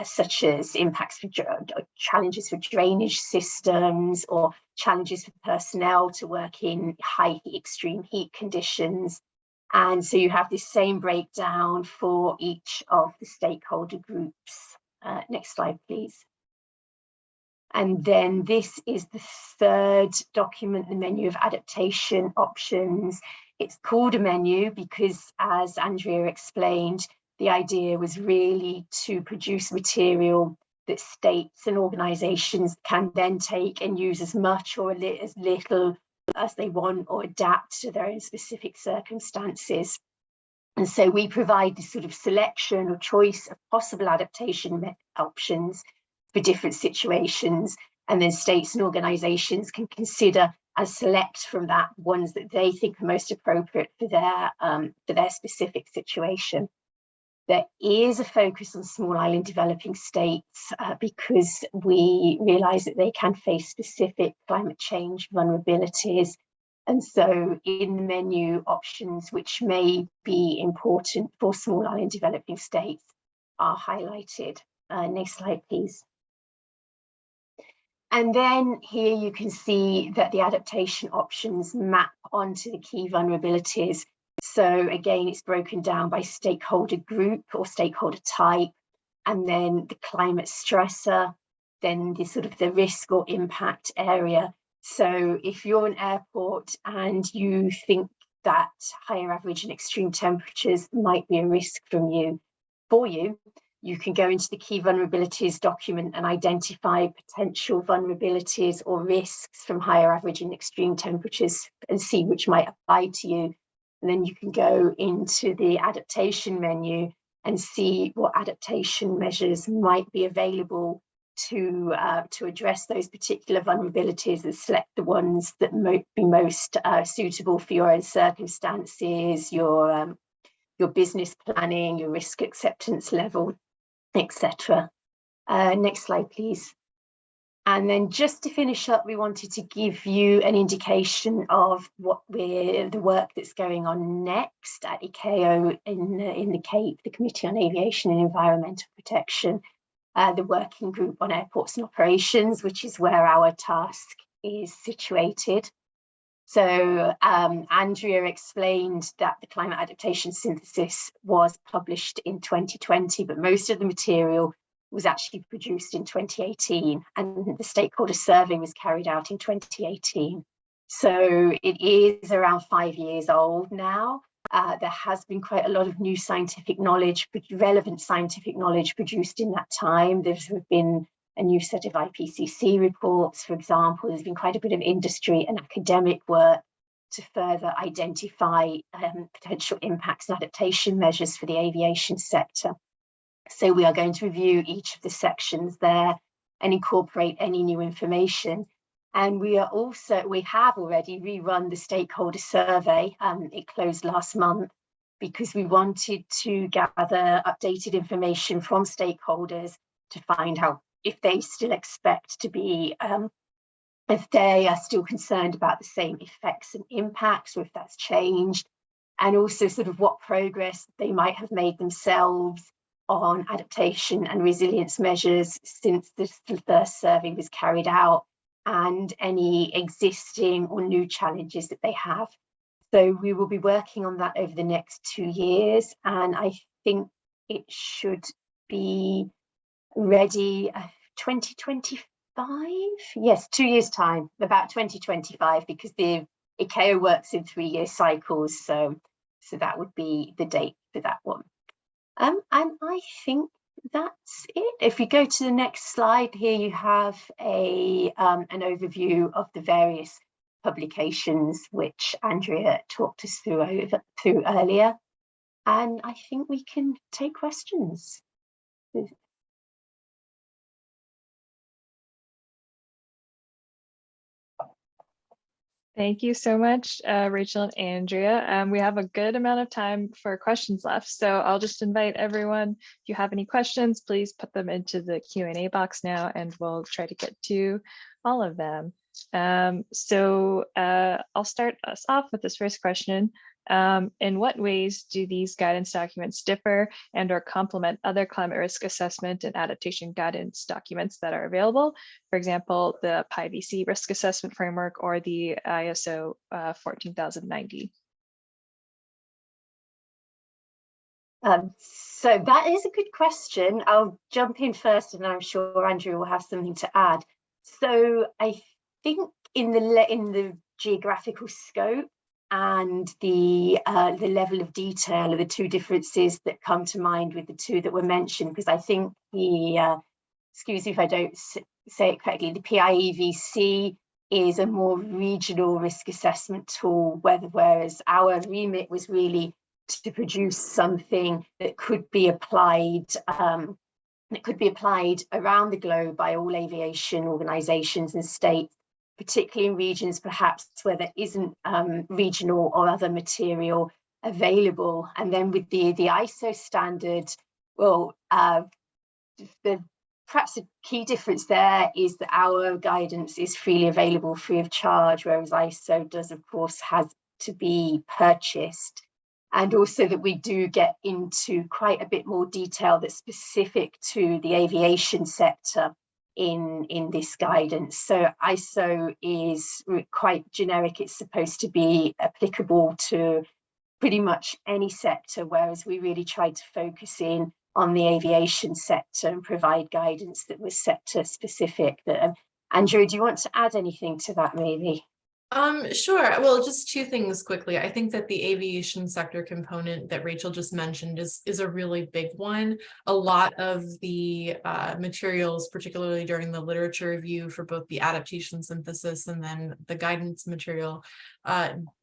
such as impacts for challenges for drainage systems or challenges for personnel to work in high heat, extreme heat conditions. And so you have this same breakdown for each of the stakeholder groups. Next slide, please. And then this is the third document, the menu of adaptation options. It's called a menu because, as Andrea explained, the idea was really to produce material that states and organizations can then take and use as much or as little as they want or adapt to their own specific circumstances. And so we provide this sort of selection or choice of possible adaptation options for different situations, and then states and organizations can consider and select from that ones that they think are most appropriate for their specific situation. There is a focus on small island developing states because we realize that they can face specific climate change vulnerabilities. And so in the menu, options which may be important for small island developing states are highlighted. Next slide, please. And then here you can see that the adaptation options map onto the key vulnerabilities. So again, it's broken down by stakeholder group or stakeholder type, and then the climate stressor, then the sort of the risk or impact area. So if you're an airport and you think that higher average and extreme temperatures might be a risk for you, you can go into the key vulnerabilities document and identify potential vulnerabilities or risks from higher average and extreme temperatures and see which might apply to you. And then you can go into the adaptation menu and see what adaptation measures might be available to address those particular vulnerabilities and select the ones that might be most suitable for your own circumstances, your business planning, your risk acceptance level, etc. Next slide, please. And then just to finish up, we wanted to give you an indication of the work that's going on next at ICAO in the CAPE, the Committee on Aviation and Environmental Protection. the working group on airports and operations, which is where our task is situated. So Andrea explained that the climate adaptation synthesis was published in 2020, but most of the material was actually produced in 2018, and the stakeholder survey was carried out in 2018. So it is around 5 years old now. There has been quite a lot of new scientific knowledge, relevant scientific knowledge produced in that time. There's been a new set of IPCC reports, for example. There's been quite a bit of industry and academic work to further identify potential impacts and adaptation measures for the aviation sector. So we are going to review each of the sections there and incorporate any new information. And we have already rerun the stakeholder survey. It closed last month because we wanted to gather updated information from stakeholders to find out if they still expect to be, if they are still concerned about the same effects and impacts, or if that's changed, and also sort of what progress they might have made themselves on adaptation and resilience measures since the first survey was carried out, and any existing or new challenges that they have. So we will be working on that over the next 2 years, and I think it should be ready 2025. Yes, 2 years time, about 2025, because the ICAO works in 3-year cycles, so that would be the date for that one. And I think that's it. If you go to the next slide, here you have an overview of the various publications which Andrea talked us through earlier, and I think we can take questions. Thank you so much, Rachel and Andrea. We have a good amount of time for questions left, so I'll just invite everyone, if you have any questions, please put them into the Q&A box now, and we'll try to get to all of them. I'll start us off with this first question. In what ways do these guidance documents differ and or complement other climate risk assessment and adaptation guidance documents that are available? For example, the PIVC risk assessment framework or the ISO 14090. So that is a good question. I'll jump in first, and I'm sure Andrea will have something to add. So I think in the geographical scope and the level of detail are the two differences that come to mind with the two that were mentioned, because I think the, excuse me if I don't say it correctly, the PIVC is a more regional risk assessment tool, whereas our remit was really to produce something that could be applied around the globe by all aviation organisations and states, particularly in regions perhaps where there isn't regional or other material available. And then with the ISO standard, well, perhaps a key difference there is that our guidance is freely available, free of charge, whereas ISO does, of course, has to be purchased. And also that we do get into quite a bit more detail that's specific to the aviation sector in this guidance. So ISO is quite generic. It's supposed to be applicable to pretty much any sector, whereas we really tried to focus in on the aviation sector and provide guidance that was sector specific. Andrea, do you want to add anything to that maybe? Sure. Well, just two things quickly. I think that the aviation sector component that Rachel just mentioned is a really big one. A lot of the materials, particularly during the literature review for both the adaptation synthesis and then the guidance material,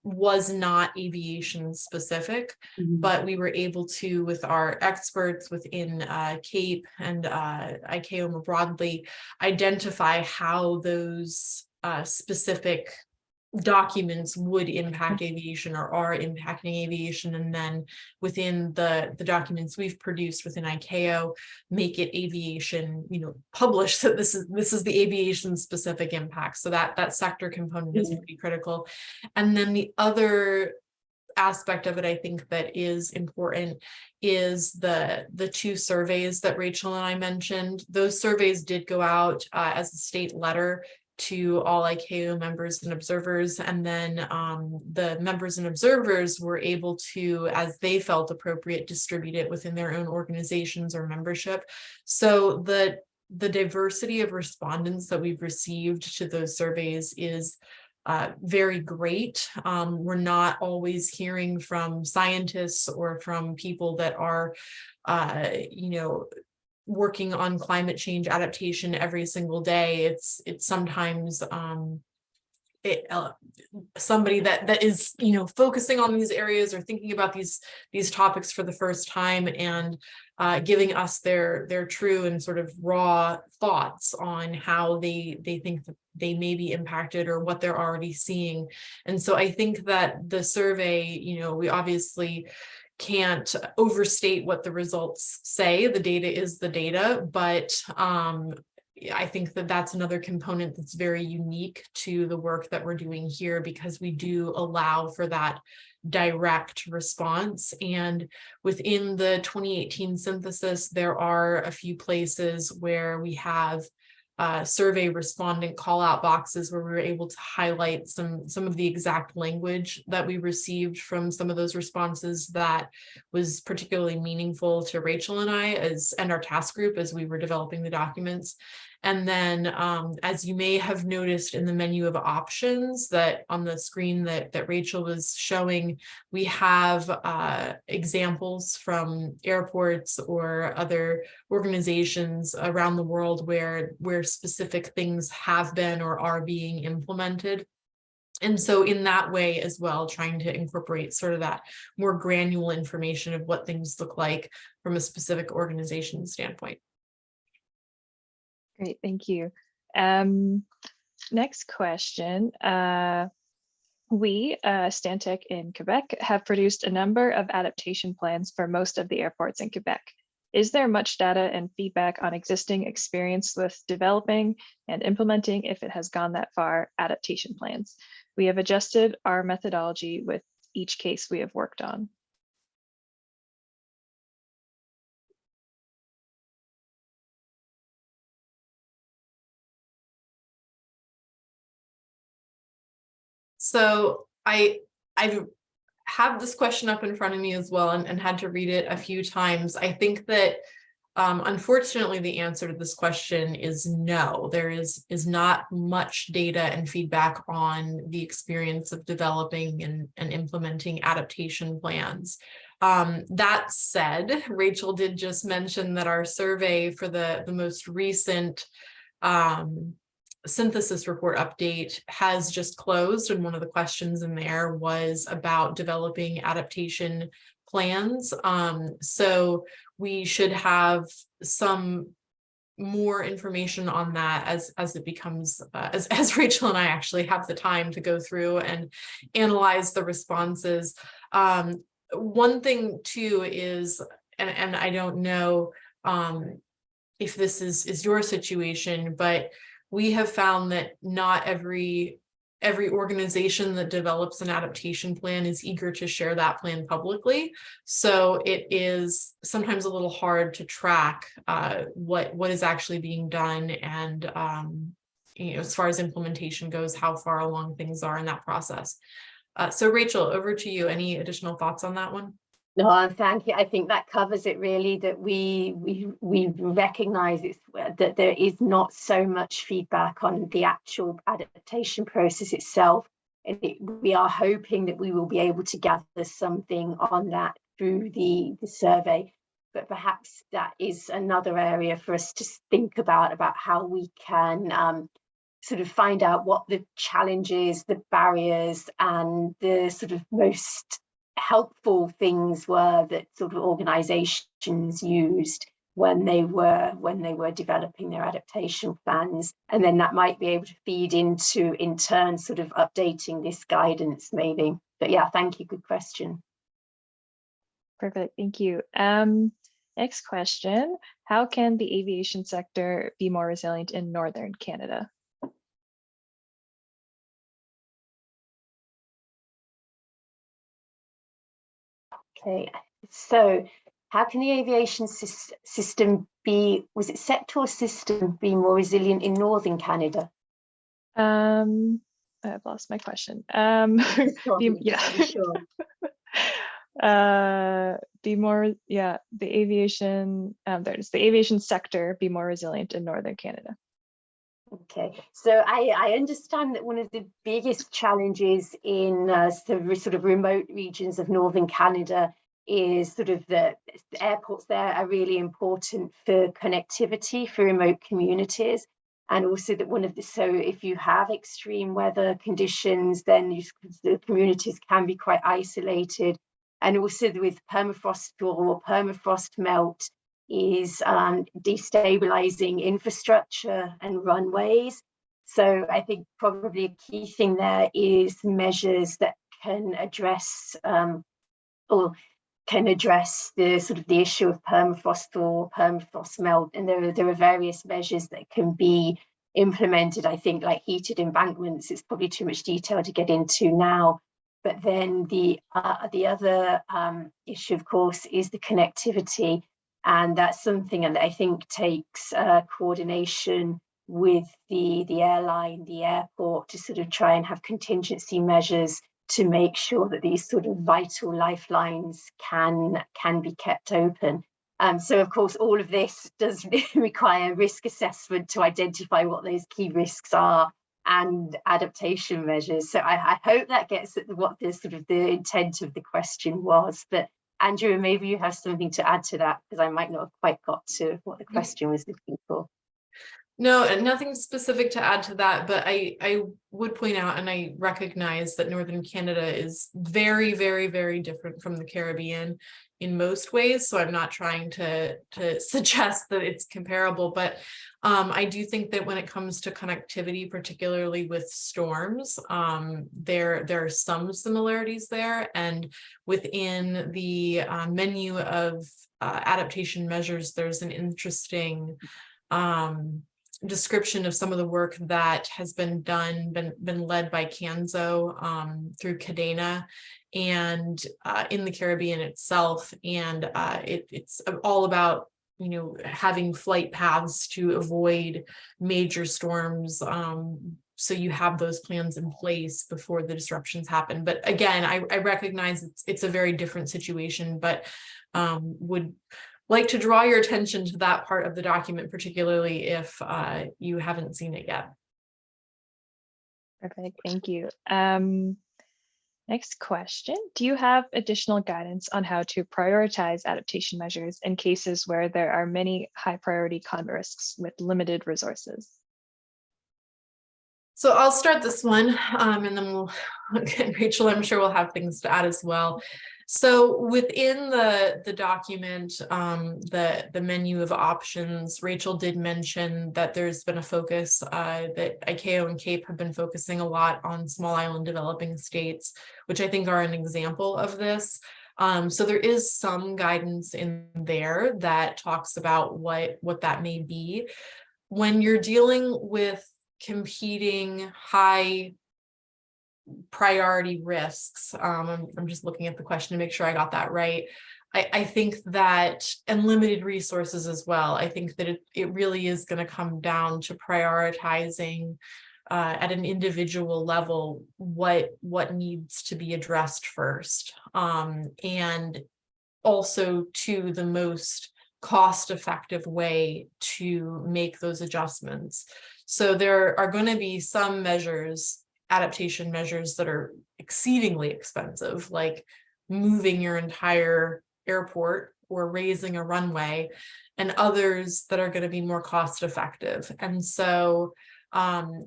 was not aviation specific, but we were able to, with our experts within CAPE and ICAO more broadly, identify how those specific documents would impact aviation or are impacting aviation, and then within the documents we've produced within ICAO, make it aviation, publish that this is the aviation specific impact. So that sector component is pretty critical. And then the other aspect of it I think that is important is the two surveys that Rachel and I mentioned. Those surveys did go out as a state letter to all ICAO members and observers, and then the members and observers were able to, as they felt appropriate, distribute it within their own organizations or membership. So the diversity of respondents that we've received to those surveys is very great. We're not always hearing from scientists or from people that are, working on climate change adaptation every single day. It's sometimes somebody that is focusing on these areas or thinking about these topics for the first time, and giving us their true and sort of raw thoughts on how they think that they may be impacted or what they're already seeing. And so I think that the survey, we obviously can't overstate what the results say. The data is the data, but I think that that's another component that's very unique to the work that we're doing here, because we do allow for that direct response. And within the 2018 synthesis, there are a few places where we have survey respondent call out boxes where we were able to highlight some of the exact language that we received from some of those responses that was particularly meaningful to Rachel and I and our task group as we were developing the documents. And then as you may have noticed in the menu of options that on the screen that Rachel was showing, we have examples from airports or other organizations around the world where specific things have been or are being implemented. And so in that way as well, trying to incorporate sort of that more granular information of what things look like from a specific organization standpoint. Great, thank you. Next question. We, Stantec in Quebec, have produced a number of adaptation plans for most of the airports in Quebec. Is there much data and feedback on existing experience with developing and implementing, if it has gone that far, adaptation plans? We have adjusted our methodology with each case we have worked on. So I have this question up in front of me as well, and had to read it a few times. I think that unfortunately the answer to this question is no. There is not much data and feedback on the experience of developing and implementing adaptation plans. That said, Rachel did just mention that our survey for the most recent synthesis report update has just closed, and one of the questions in there was about developing adaptation plans. So we should have some more information on that as it becomes as Rachel and I actually have the time to go through and analyze the responses. One thing too is, and I don't know if this is your situation, but we have found that not every organization that develops an adaptation plan is eager to share that plan publicly. So it is sometimes a little hard to track what is actually being done, and as far as implementation goes, how far along things are in that process. So Rachel, over to you. Any additional thoughts on that one? No, thank you. I think that covers it really, that we recognize that there is not so much feedback on the actual adaptation process itself. And we are hoping that we will be able to gather something on that through the survey. But perhaps that is another area for us to think about how we can sort of find out what the challenges, the barriers, and the sort of most helpful things were that sort of organizations used when they were developing their adaptation plans, and then that might be able to feed into in turn sort of updating this guidance maybe. But yeah, thank you, good question. Perfect, thank you. Next question, how can the aviation sector be more resilient in Northern Canada? Okay, so how can the aviation system be, was it sector or system, be more resilient in northern Canada? I've lost my question. Yeah. Sure. Be more, yeah, the aviation, there it is, the aviation sector be more resilient in northern Canada. Okay, so I understand that one of the biggest challenges in sort of remote regions of northern Canada is sort of the airports there are really important for connectivity for remote communities. And also that one of the, so if you have extreme weather conditions, then the communities can be quite isolated. And also with permafrost or permafrost melt is destabilizing infrastructure and runways. So I think probably a key thing there is measures that can address or can address the sort of the issue of permafrost or permafrost melt. And there are various measures that can be implemented, I think, like heated embankments. It's probably too much detail to get into now. But then the other issue, of course, is the connectivity. And that's something that I think takes coordination with the airline, the airport, to sort of try and have contingency measures to make sure that these sort of vital lifelines can be kept open. So of course, all of this does require risk assessment to identify what those key risks are and adaptation measures. So I hope that gets at what the sort of the intent of the question was. But Andrea, maybe you have something to add to that, because I might not have quite got to what the question was looking for. No, nothing specific to add to that, but I would point out, and I recognize that Northern Canada is very, very, very different from the Caribbean in most ways. So I'm not trying to suggest that it's comparable, but I do think that when it comes to connectivity, particularly with storms, there are some similarities there. And within the menu of adaptation measures, there's an interesting description of some of the work that has been done, been led by Canzo through Cadena and in the Caribbean itself. And it's all about, you know, having flight paths to avoid major storms. So you have those plans in place before the disruptions happen. But again, I recognize it's a very different situation, but would like to draw your attention to that part of the document, particularly if you haven't seen it yet. Perfect, thank you. Next question. Do you have additional guidance on how to prioritize adaptation measures in cases where there are many high priority climate risks with limited resources? So I'll start this one, and then we'll, Rachel, I'm sure we'll have things to add as well. So within the document, the menu of options, Rachel did mention that there's been a focus that ICAO and CAPE have been focusing a lot on small island developing states, which I think are an example of this. So there is some guidance in there that talks about what that may be. When you're dealing with competing high priority risks, I'm just looking at the question to make sure I got that right. I think that, and limited resources as well, I think that it really is going to come down to prioritizing at an individual level what needs to be addressed first, and also to the most cost-effective way to make those adjustments. So there are going to be some measures, adaptation measures, that are exceedingly expensive, like moving your entire airport or raising a runway, and others that are going to be more cost-effective. And so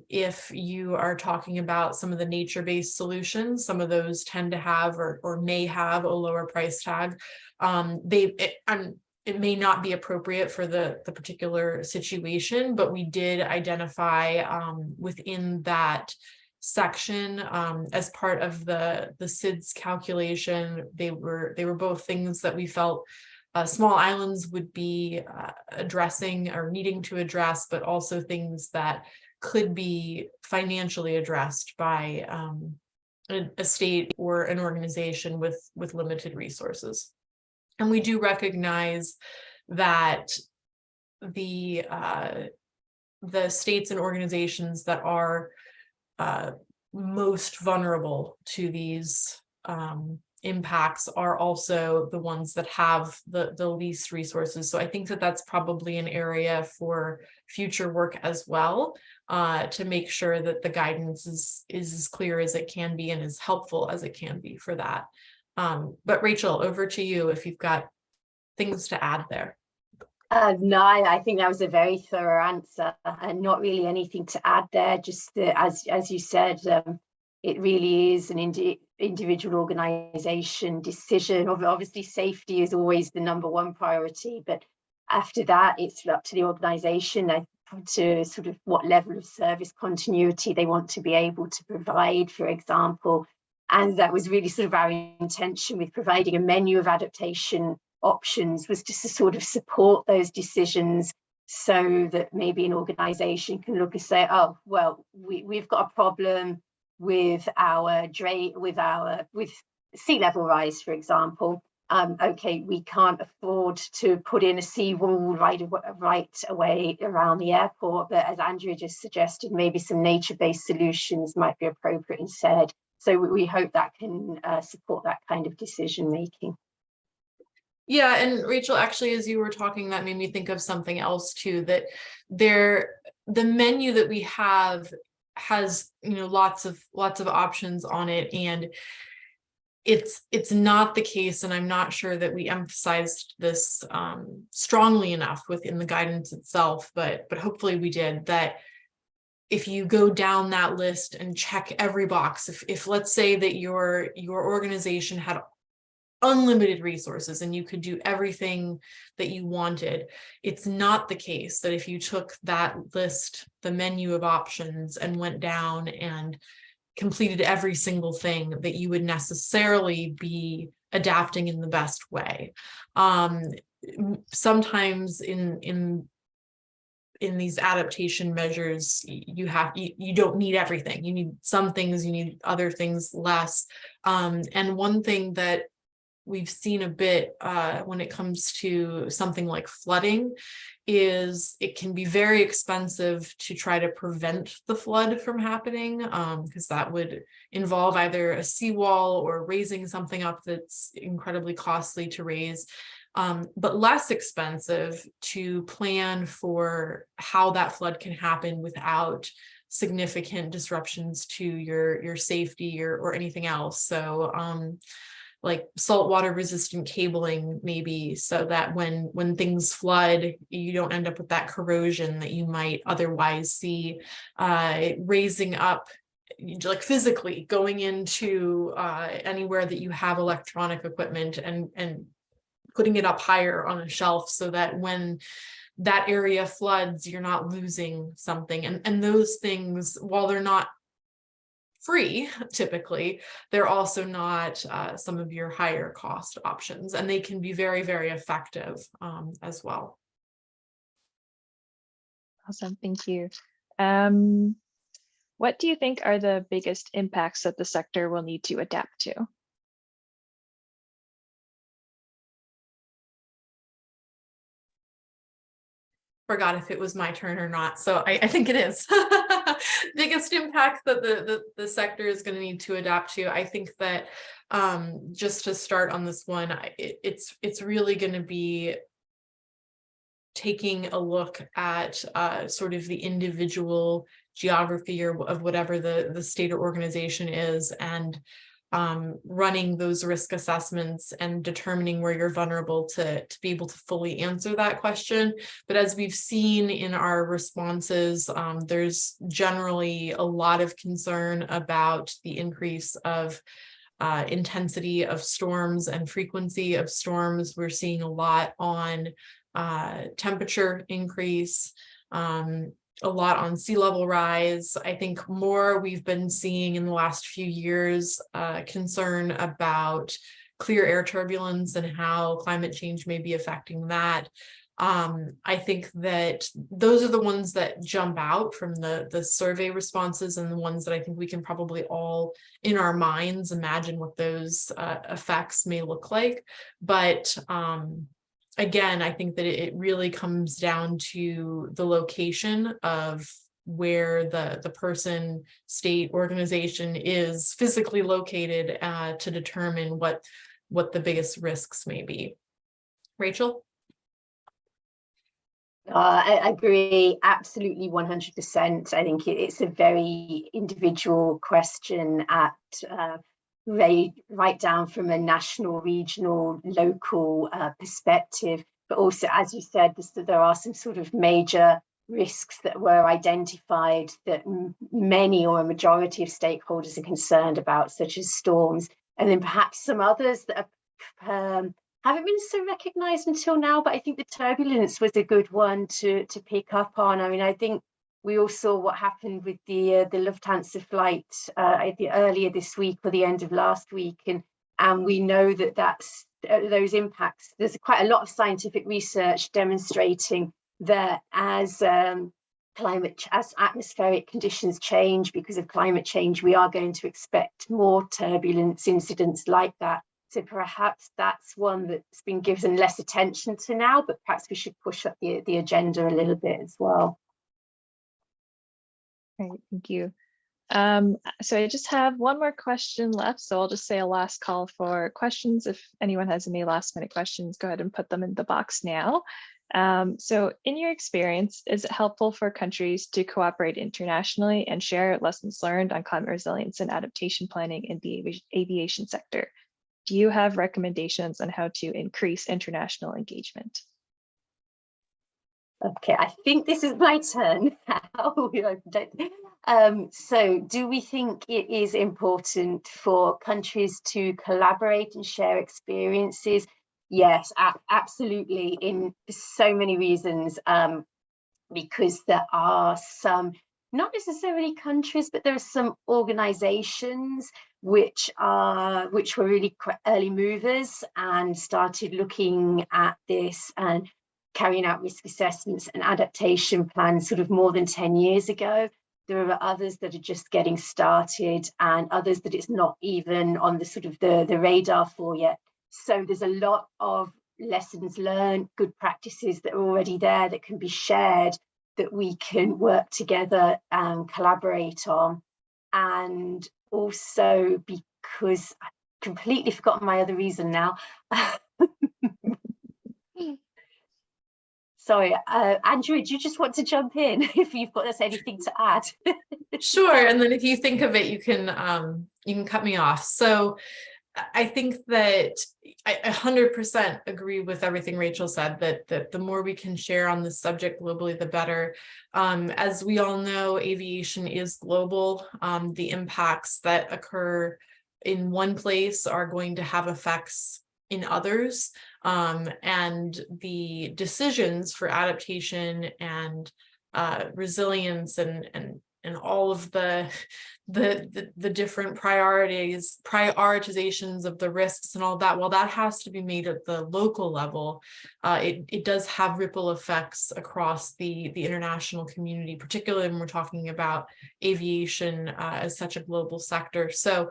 if you are talking about some of the nature-based solutions, some of those tend to have or may have a lower price tag. It may not be appropriate for the particular situation, but we did identify within that section as part of the SIDS calculation, they were both things that we felt small islands would be addressing or needing to address, but also things that could be financially addressed by a state or an organization with limited resources. And we do recognize that the states and organizations that are most vulnerable to these impacts are also the ones that have the least resources. So I think that that's probably an area for future work as well, to make sure that the guidance is as clear as it can be and as helpful as it can be for that. But Rachel, over to you if you've got things to add there. No, I think that was a very thorough answer, and not really anything to add there. Just as you said, it really is an individual organisation decision. Obviously, safety is always the #1 priority, but after that, it's up to the organisation to sort of what level of service continuity they want to be able to provide, for example. And that was really sort of our intention with providing a menu of adaptation options, was just to sort of support those decisions, so that maybe an organisation can look and say, oh, well, we've got a problem with with sea level rise, for example. Okay, we can't afford to put in a seawall right away around the airport, but as Andrea just suggested, maybe some nature-based solutions might be appropriate instead. So we hope that can support that kind of decision making. Yeah, and Rachel, actually, as you were talking, that made me think of something else too, that the menu that we have has, lots of options on it, and it's not the case, and I'm not sure that we emphasized this strongly enough within the guidance itself, but hopefully we did, that if you go down that list and check every box, if let's say that your organization had unlimited resources and you could do everything that you wanted, it's not the case that if you took that list, the menu of options, and went down and completed every single thing, that you would necessarily be adapting in the best way. Sometimes in these adaptation measures, you don't need everything. You need some things, you need other things less. And one thing that we've seen a bit when it comes to something like flooding is it can be very expensive to try to prevent the flood from happening, because that would involve either a seawall or raising something up that's incredibly costly to raise, but less expensive to plan for how that flood can happen without significant disruptions to your safety or anything else. So like saltwater resistant cabling, maybe, so that when things flood, you don't end up with that corrosion that you might otherwise see, raising up, like physically going into anywhere that you have electronic equipment and putting it up higher on a shelf, so that when that area floods, you're not losing something. And those things, while they're not free, typically, they're also not some of your higher cost options, and they can be very, very effective as well. Awesome, thank you. What do you think are the biggest impacts that the sector will need to adapt to? Forgot if it was my turn or not, so I think it is. Biggest impact that the sector is going to need to adapt to. I think that just to start on this one, it's really going to be taking a look at sort of the individual geography of whatever the state or organization is, and running those risk assessments and determining where you're vulnerable to be able to fully answer that question. But as we've seen in our responses, there's generally a lot of concern about the increase of intensity of storms and frequency of storms. We're seeing a lot on temperature increase, a lot on sea level rise. I think more we've been seeing in the last few years concern about clear air turbulence and how climate change may be affecting that. I think that those are the ones that jump out from the survey responses, and the ones that I think we can probably all in our minds imagine what those effects may look like. But again, I think that it really comes down to the location of where the person, state, organization is physically located to determine what the biggest risks may be. Rachel? I agree, absolutely 100%. I think it's a very individual question at right down from a national, regional, local perspective. But also, as you said, there are some sort of major risks that were identified that many or a majority of stakeholders are concerned about, such as storms, and then perhaps some others that are haven't been so recognized until now, but I think the turbulence was a good one to pick up on. I mean, I think we all saw what happened with the Lufthansa flight earlier this week or the end of last week, and we know that that's those impacts. There's quite a lot of scientific research demonstrating that as atmospheric conditions change because of climate change, we are going to expect more turbulence incidents like that. So perhaps that's one that's been given less attention to now, but perhaps we should push up the agenda a little bit as well. Great, thank you. So I just have one more question left, so I'll just say a last call for questions. If anyone has any last minute questions, go ahead and put them in the box now. So in your experience, is it helpful for countries to cooperate internationally and share lessons learned on climate resilience and adaptation planning in the aviation sector? Do you have recommendations on how to increase international engagement? Okay, I think this is my turn now. So do we think it is important for countries to collaborate and share experiences? Yes, absolutely, in so many reasons, because there are some, not necessarily countries, but there are some organizations which were really early movers and started looking at this and carrying out risk assessments and adaptation plans sort of more than 10 years ago. There are others that are just getting started, and others that it's not even on the sort of the radar for yet. So there's a lot of lessons learned, good practices that are already there that can be shared, that we can work together and collaborate on. And also, because I've completely forgotten my other reason now. Sorry, Andrea, do you just want to jump in if you've got anything to add? Sure, and then if you think of it, you can cut me off. So I think that I 100% agree with everything Rachel said, that the more we can share on this subject globally, the better. As we all know, aviation is global. The impacts that occur in one place are going to have effects in others. And the decisions for adaptation and resilience and all of the different prioritizations of the risks and all that, well, that has to be made at the local level. It does have ripple effects across the international community, particularly when we're talking about aviation as such a global sector. So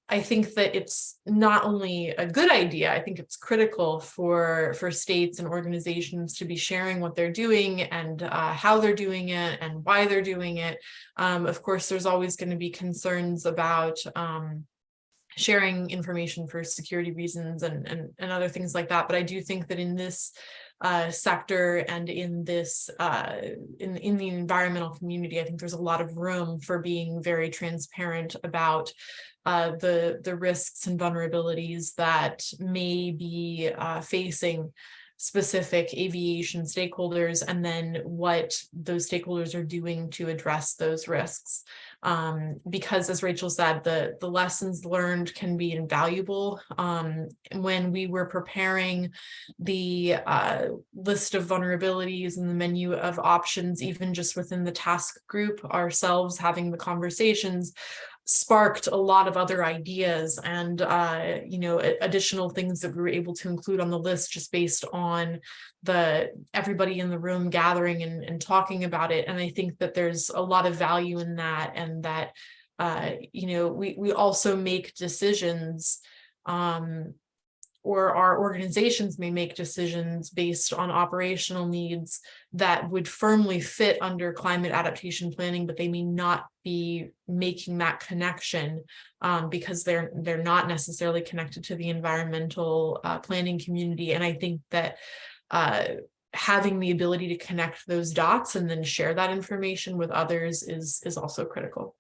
I think that it's not only a good idea, I think it's critical for states and organizations to be sharing what they're doing and how they're doing it and why they're doing it. Of course, there's always going to be concerns about sharing information for security reasons and other things like that. But I do think that in this sector and in this in the environmental community, I think there's a lot of room for being very transparent about the risks and vulnerabilities that may be facing specific aviation stakeholders, and then what those stakeholders are doing to address those risks. Because as Rachel said, the lessons learned can be invaluable. When we were preparing the list of vulnerabilities and the menu of options, even just within the task group ourselves having the conversations, sparked a lot of other ideas and additional things that we were able to include on the list just based on everybody in the room gathering and talking about it. And I think that there's a lot of value in that, and that we also make decisions, or our organizations may make decisions based on operational needs that would firmly fit under climate adaptation planning, but they may not be making that connection because they're not necessarily connected to the environmental planning community. And I think that having the ability to connect those dots and then share that information with others is also critical.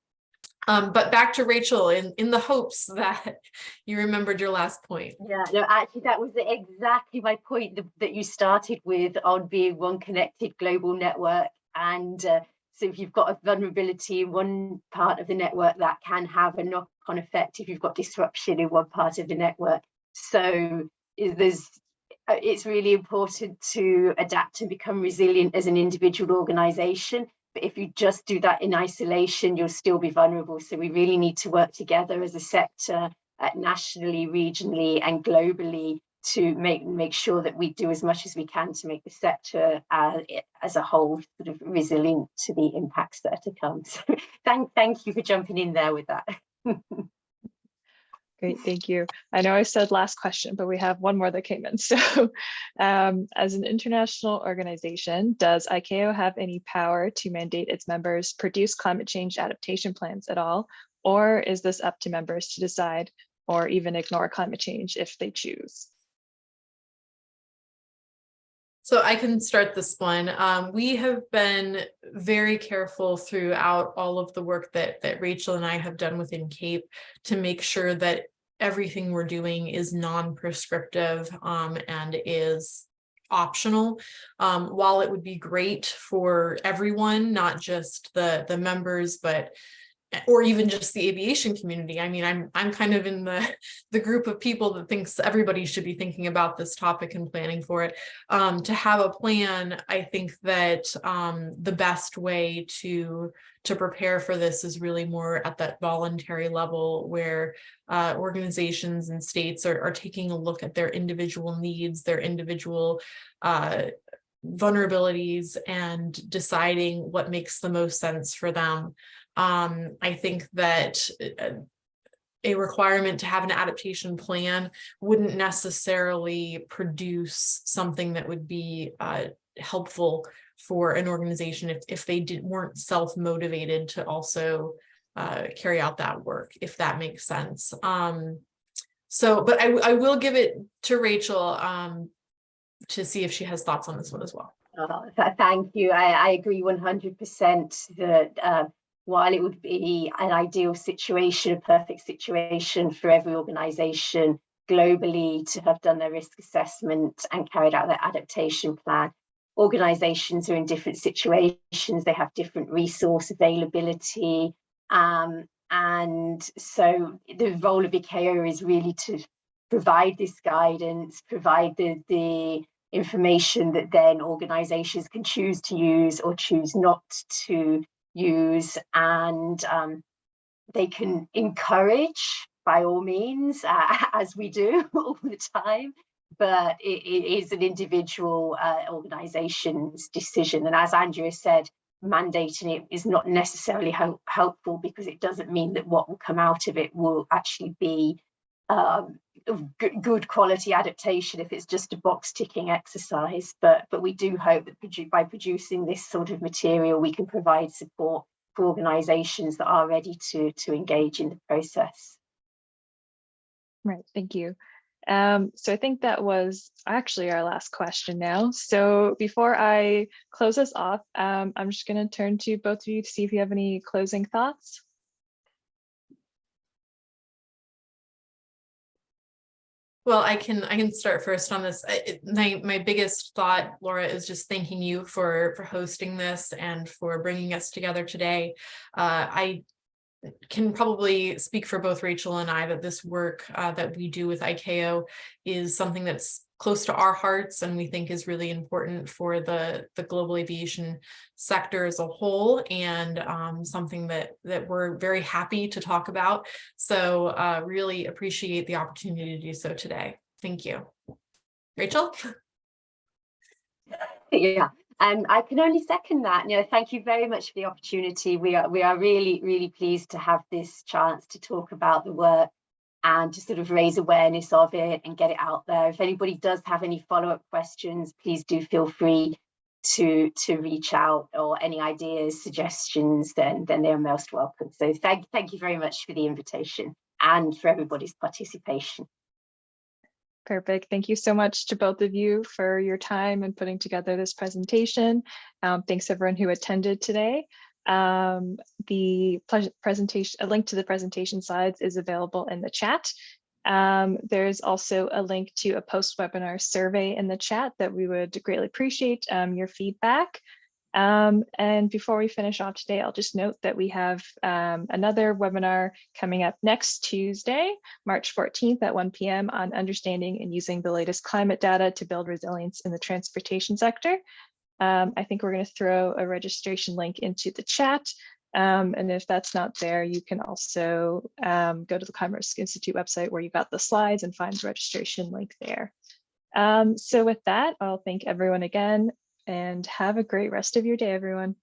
But back to Rachel, in the hopes that you remembered your last point. Yeah, no, actually, that was exactly my point that you started with on being one connected global network. And so if you've got a vulnerability in one part of the network, that can have a knock-on effect if you've got disruption in one part of the network. So it's really important to adapt and become resilient as an individual organization. But if you just do that in isolation, you'll still be vulnerable. So we really need to work together as a sector, nationally, regionally, and globally, to make sure that we do as much as we can to make the sector as a whole sort of resilient to the impacts that are to come. So thank you for jumping in there with that. Great, thank you. I know I said last question, but we have one more that came in. So as an international organization, does ICAO have any power to mandate its members produce climate change adaptation plans at all? Or is this up to members to decide or even ignore climate change if they choose? So I can start this one. We have been very careful throughout all of the work that Rachel and I have done within CAPE to make sure that everything we're doing is non-prescriptive and is optional. While it would be great for everyone, not just the members, or even just the aviation community. I mean, I'm kind of in the group of people that thinks everybody should be thinking about this topic and planning for it. To have a plan, I think that the best way to prepare for this is really more at that voluntary level, where organizations and states are taking a look at their individual needs, their individual vulnerabilities, and deciding what makes the most sense for them. I think that a requirement to have an adaptation plan wouldn't necessarily produce something that would be helpful for an organization if they weren't self-motivated to also carry out that work, if that makes sense. But I will give it to Rachel to see if she has thoughts on this one as well. Thank you. I agree 100% that while it would be an ideal situation, a perfect situation for every organization globally to have done their risk assessment and carried out their adaptation plan, organizations are in different situations. They have different resource availability. And so the role of ICAO is really to provide this guidance, provide the information that then organizations can choose to use or choose not to use, and they can encourage by all means, as we do all the time, but it is an individual organization's decision. And as Andrea said, mandating it is not necessarily helpful, because it doesn't mean that what will come out of it will actually be good quality adaptation if it's just a box ticking exercise. But we do hope that by producing this sort of material, we can provide support for organizations that are ready to engage in the process. Right, thank you. So I think that was actually our last question now. So before I close us off, I'm just going to turn to both of you to see if you have any closing thoughts. Well, I can start first on this. My biggest thought, Laura, is just thanking you for hosting this and for bringing us together today. I can probably speak for both Rachel and I that this work that we do with ICAO is something that's close to our hearts and we think is really important for the global aviation sector as a whole, and something that we're very happy to talk about. So really appreciate the opportunity to do so today. Thank you. Rachel? Yeah, I can only second that. Thank you very much for the opportunity. We are really, really pleased to have this chance to talk about the work and to sort of raise awareness of it and get it out there. If anybody does have any follow-up questions, please do feel free to reach out, or any ideas, suggestions, then they're most welcome. So thank you very much for the invitation and for everybody's participation. Perfect. Thank you so much to both of you for your time and putting together this presentation. Thanks everyone who attended today. The presentation, a link to the presentation slides is available in the chat. There's also a link to a post-webinar survey in the chat that we would greatly appreciate your feedback. And before we finish off today, I'll just note that we have another webinar coming up next Tuesday, March 14th at 1 p.m. on understanding and using the latest climate data to build resilience in the transportation sector. I think we're going to throw a registration link into the chat. And if that's not there, you can also go to the Climate Risk Institute website where you got the slides and find the registration link there. So with that, I'll thank everyone again and have a great rest of your day, everyone.